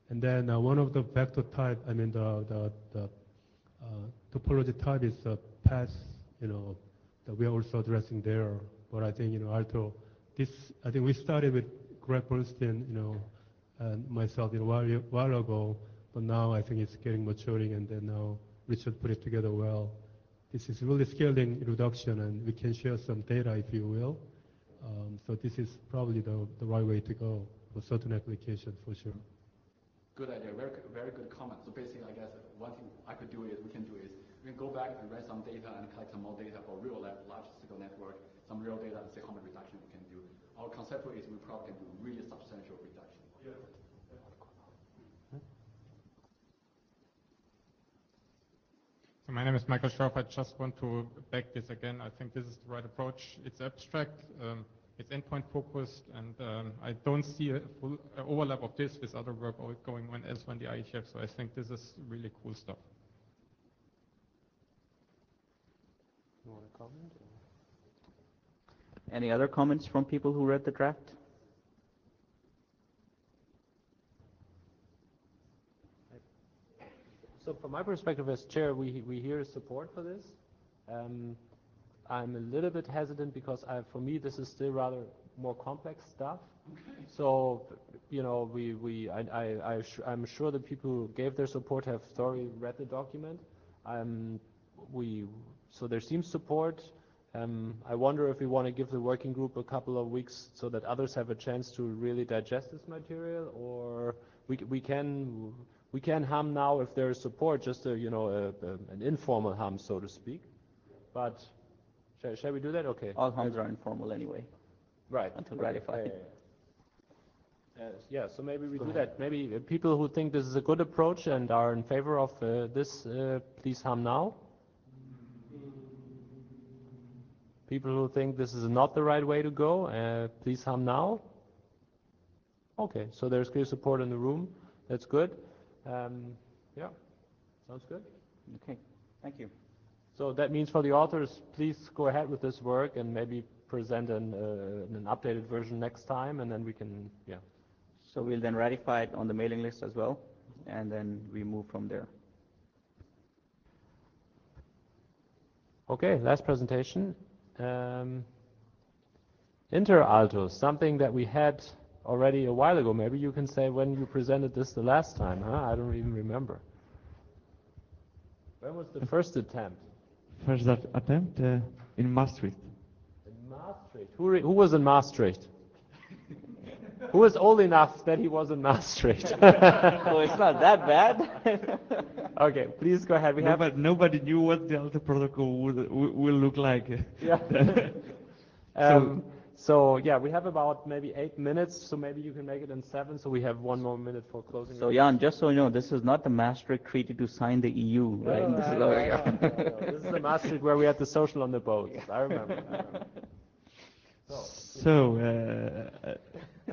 and then one of the vector type, I mean the topology type is the path, that we are also addressing there. But I think Alto, I think we started with Greg Bernstein, and myself a while ago, but now I think it's getting maturing, and then now Richard put it together well. This is really scaling reduction, and we can share some data, if you will. So this is probably the right way to go for certain applications, for sure. Good idea, very good comment. So basically, I guess one thing we can do is we can go back and write some data and collect some more data for real large scale network, some real data, and see how much reduction we can do. Our conceptual is we probably can do really substantial reduction. Yeah. So my name is Michael Schroff. I just want to back this again. I think this is the right approach. It's abstract, it's endpoint focused, and I don't see a full overlap of this with other work going on elsewhere in the IETF. So I think this is really cool stuff. You want to comment? Any other comments from people who read the draft? So from my perspective as chair, we hear support for this. I'm a little bit hesitant because for me this is still rather more complex stuff. Okay. So I'm sure the people who gave their support have thoroughly read the document. So there seems support. I wonder if we want to give the working group a couple of weeks so that others have a chance to really digest this material, or we can hum now if there is support, just an informal hum, so to speak. But shall we do that? Okay. All hums are informal anyway. Right. Until ratified. Yeah, so maybe we do that. Maybe people who think this is a good approach and are in favor of this, please hum now. People who think this is not the right way to go, please hum now. Okay, so there's clear support in the room. That's good. Yeah, sounds good. Okay, thank you. So that means for the authors, please go ahead with this work and maybe present an updated version next time, and then we can, yeah. So we'll then ratify it on the mailing list as well, and then we move from there. Okay, last presentation. Alto, something that we had already a while ago. Maybe you can say when you presented this the last time, huh? I don't even remember. When was the first attempt? First attempt in Maastricht. In Maastricht. Who was in Maastricht? Who is old enough that he was in Maastricht? So it's not that bad. Okay, please go ahead. Nobody knew what the Alto protocol will look like. Yeah. So yeah, we have about maybe 8 minutes, so maybe you can make it in 7, so we have 1 more minute for closing. So Jan, just so you know, this is not the Maastricht Treaty to sign the EU, right? No, I know. This is the Maastricht where we had the social on the boat. I remember. So,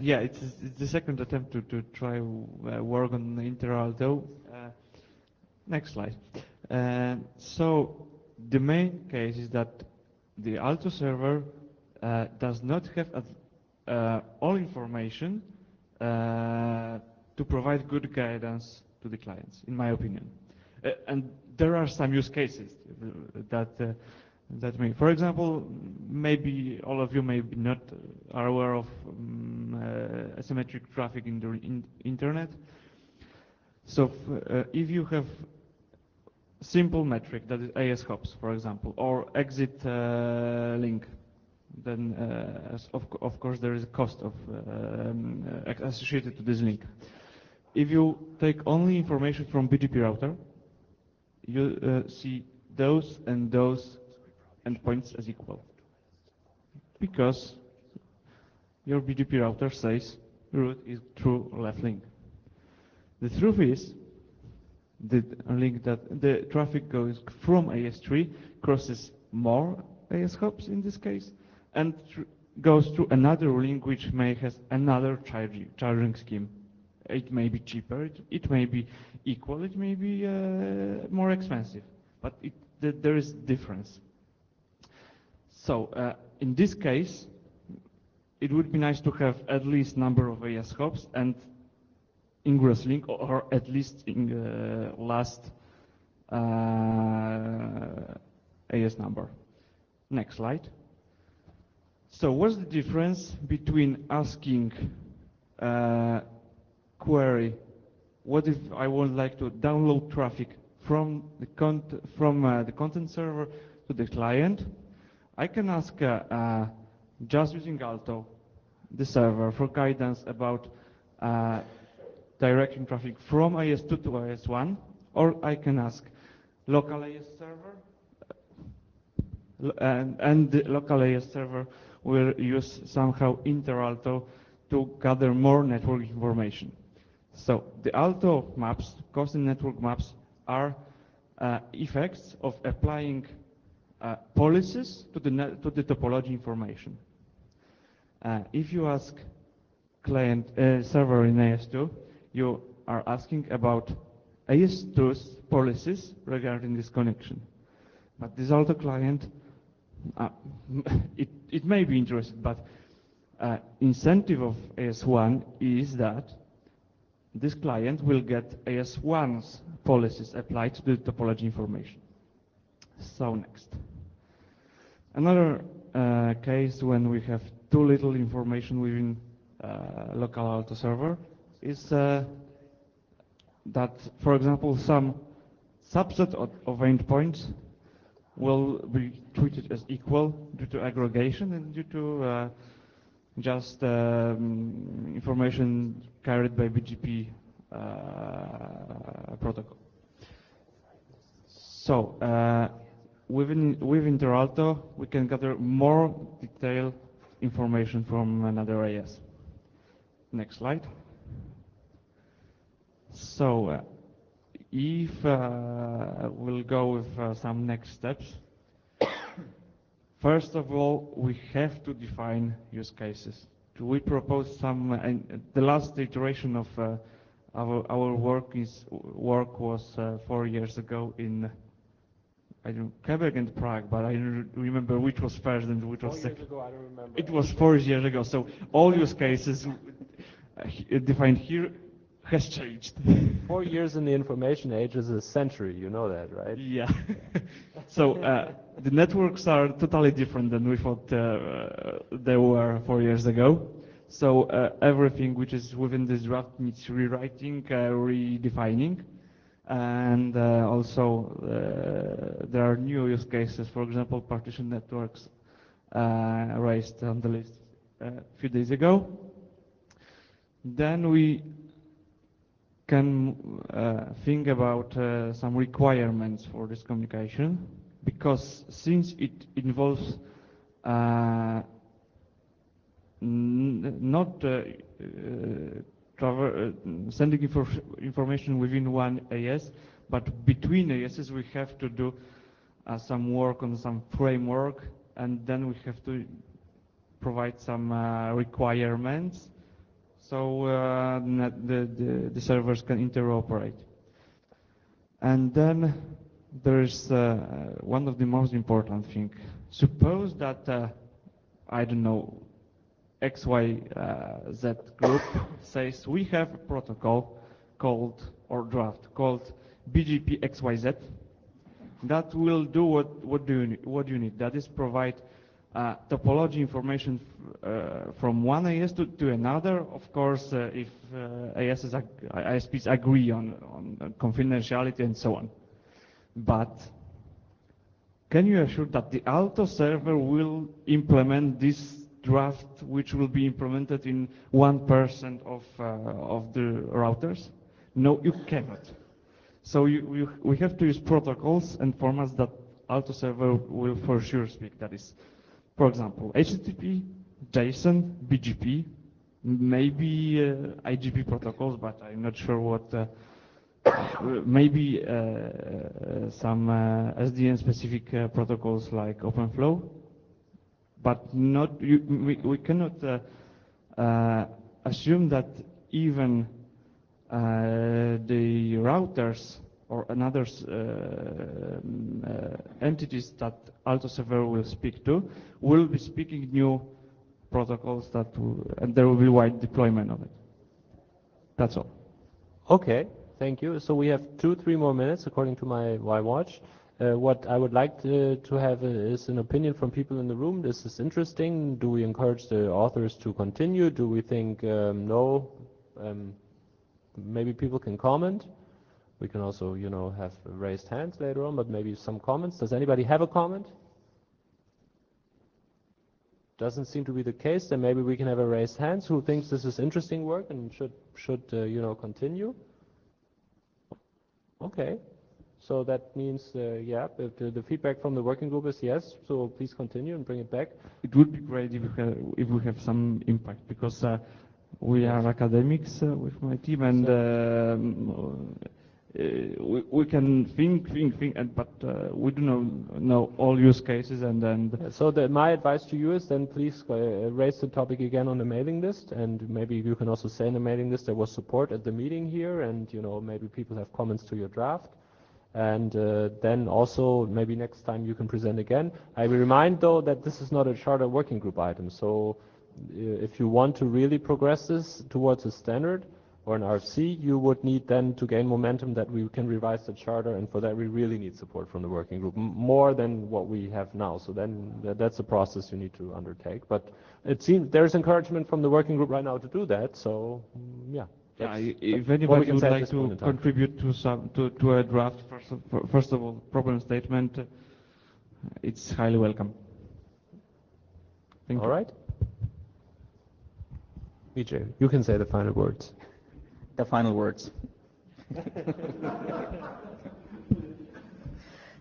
yeah, it's the second attempt to try work on Inter-Alto. Next slide. So, the main case is that the Alto server does not have all information to provide good guidance to the clients, in my opinion. And there are some use cases that may, for example, maybe all of you may be not are aware of asymmetric traffic in the internet. So if you have simple metric that is AS hops, for example, or exit link, then of course there is a cost of associated to this link. If you take only information from BGP router, you see those and those endpoints as equal, because your BGP router says route is true left link. The truth is the link that the traffic goes from AS3, crosses more AS hops in this case, and goes through another link which may has another charging scheme. It may be cheaper, it may be equal, it may be more expensive, but there is difference. So in this case, it would be nice to have at least number of AS hops and ingress link, or at least in last AS number. Next slide. So what's the difference between asking query, what if I would like to download traffic from the content server to the client? I can ask just using Alto, the server, for guidance about directing traffic from AS2 to AS1, or I can ask local AS server, and the local AS server will use somehow Inter-Alto to gather more network information. So the Alto maps, custom network maps, are effects of applying policies to the topology information. If you ask client server in AS2, you are asking about AS2's policies regarding this connection. But this Alto client, it may be interested, but incentive of AS1 is that this client will get AS1's policies applied to the topology information. So next. Another case when we have too little information within local Alto server is that, for example, some subset of endpoints will be treated as equal due to aggregation and due to just information carried by BGP protocol. So with Inter-Alto, we can gather more detailed information from another AS. Next slide. So if we'll go with some next steps. First of all, we have to define use cases. We propose some, and the last iteration of our work was 4 years ago in Quebec and Prague, but I don't remember which was first and which was second. 4 years ago, I don't remember. It was 4 years ago, so all use cases defined here has changed. 4 years in the information age is a century, you know that, right? Yeah. So the networks are totally different than we thought they were 4 years ago. So everything which is within this draft needs rewriting, redefining, and also there are new use cases. For example, partition networks raised on the list a few days ago. Then we can think about some requirements for this communication, because since it involves not sending information within one AS, but between ASs we have to do some work on some framework, and then we have to provide some requirements so the servers can interoperate. And then there's one of the most important thing. Suppose that, I don't know, XYZ group says we have a protocol called, or draft, called BGP XYZ that will do what do you need? That is provide topology information from one AS to another. Of course, if ISPs agree on confidentiality and so on. But can you assure that the Alto server will implement this draft, which will be implemented in 1% of the routers? No, you cannot. So we have to use protocols and formats that Alto server will for sure speak. That is, for example, HTTP, JSON, BGP, maybe IGP protocols, but I'm not sure what. Maybe some SDN specific protocols like OpenFlow, but not. We cannot assume that even the routers or another entities that Alto server will speak to will be speaking new protocols and there will be wide deployment of it. That's all. Okay, thank you. So we have 2-3 more minutes according to my watch. What I would like to have is an opinion from people in the room. This is interesting. Do we encourage the authors to continue? Do we think no? Maybe people can comment. We can also, have raised hands later on, but maybe some comments. Does anybody have a comment? Doesn't seem to be the case. Then maybe we can have a raised hands. Who thinks this is interesting work and should continue? Okay. So that means, the feedback from the working group is yes. So please continue and bring it back. It would be great if we have some impact, because we are academics with my team, and we can think, but we do not know all use cases, and then. So my advice to you is then please raise the topic again on the mailing list, and maybe you can also say in the mailing list there was support at the meeting here, and maybe people have comments to your draft. And then also maybe next time you can present again. I will remind though that this is not a charter working group item. So if you want to really progress this towards a standard or an RFC, you would need then to gain momentum that we can revise the charter, and for that we really need support from the working group, more than what we have now. So then that's a process you need to undertake. But it seems there's encouragement from the working group right now to do that. So yeah. Yeah, if anybody would like to contribute to a draft, first of all, problem statement, it's highly welcome. Thank you. All right. Vijay, you can say the final words. The final words.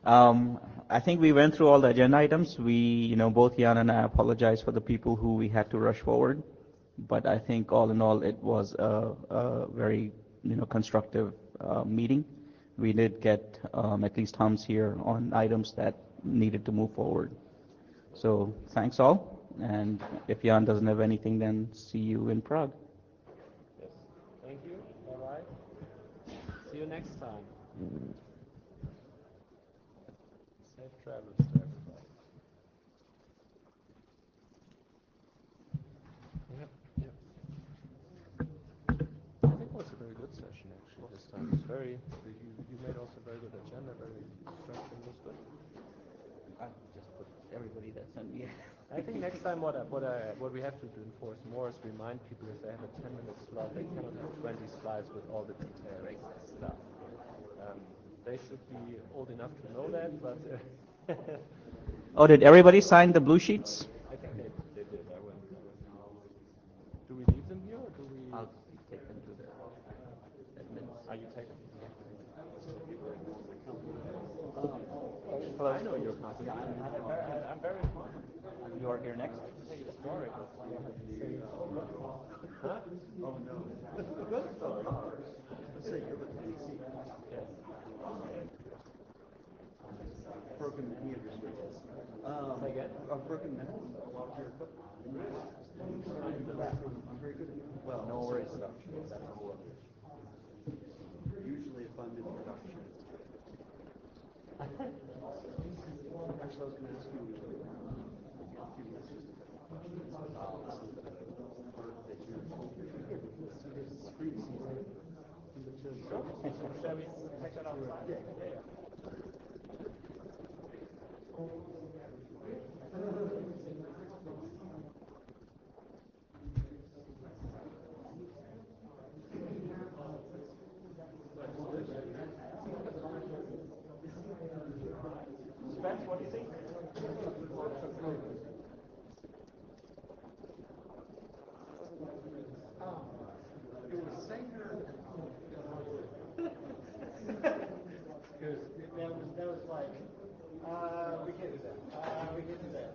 I think we went through all the agenda items. We, both Jan and I apologize for the people who we had to rush forward. But I think all in all, it was a very, constructive meeting. We did get at least thumbs here on items that needed to move forward. So thanks all. And if Jan doesn't have anything, then see you in Prague. Yes. Thank you. All right. See you next time. Safe travels to everybody. I think it was a very good session actually this time. It's you made also a very good agenda, very structured, it was good. I just put everybody that sent me. I think next time what we have to enforce more is remind people if they have a 10-minute slot, they cannot have 20 slides with all the detailed stuff. They should be old enough to know that, but. Oh, did everybody sign the blue sheets? I think they did. Do we leave them here or do we? I'll take them to the admins. Are you taking them? Well, I know you're confident. I'm very confident. You are here next? Huh? Oh, no. Good story. Let's say you're with DC. Broken many of your switches. I've broken many of your equipment. I'm very good at it. Well, no worries. Usually if I'm in production. Actually, I was going to ask you a few questions about this is the part that you're spring season. Shall we check that outside? Yeah. Spence, what do you think? It was Sanger. That was like, we can't do that. We can't do that.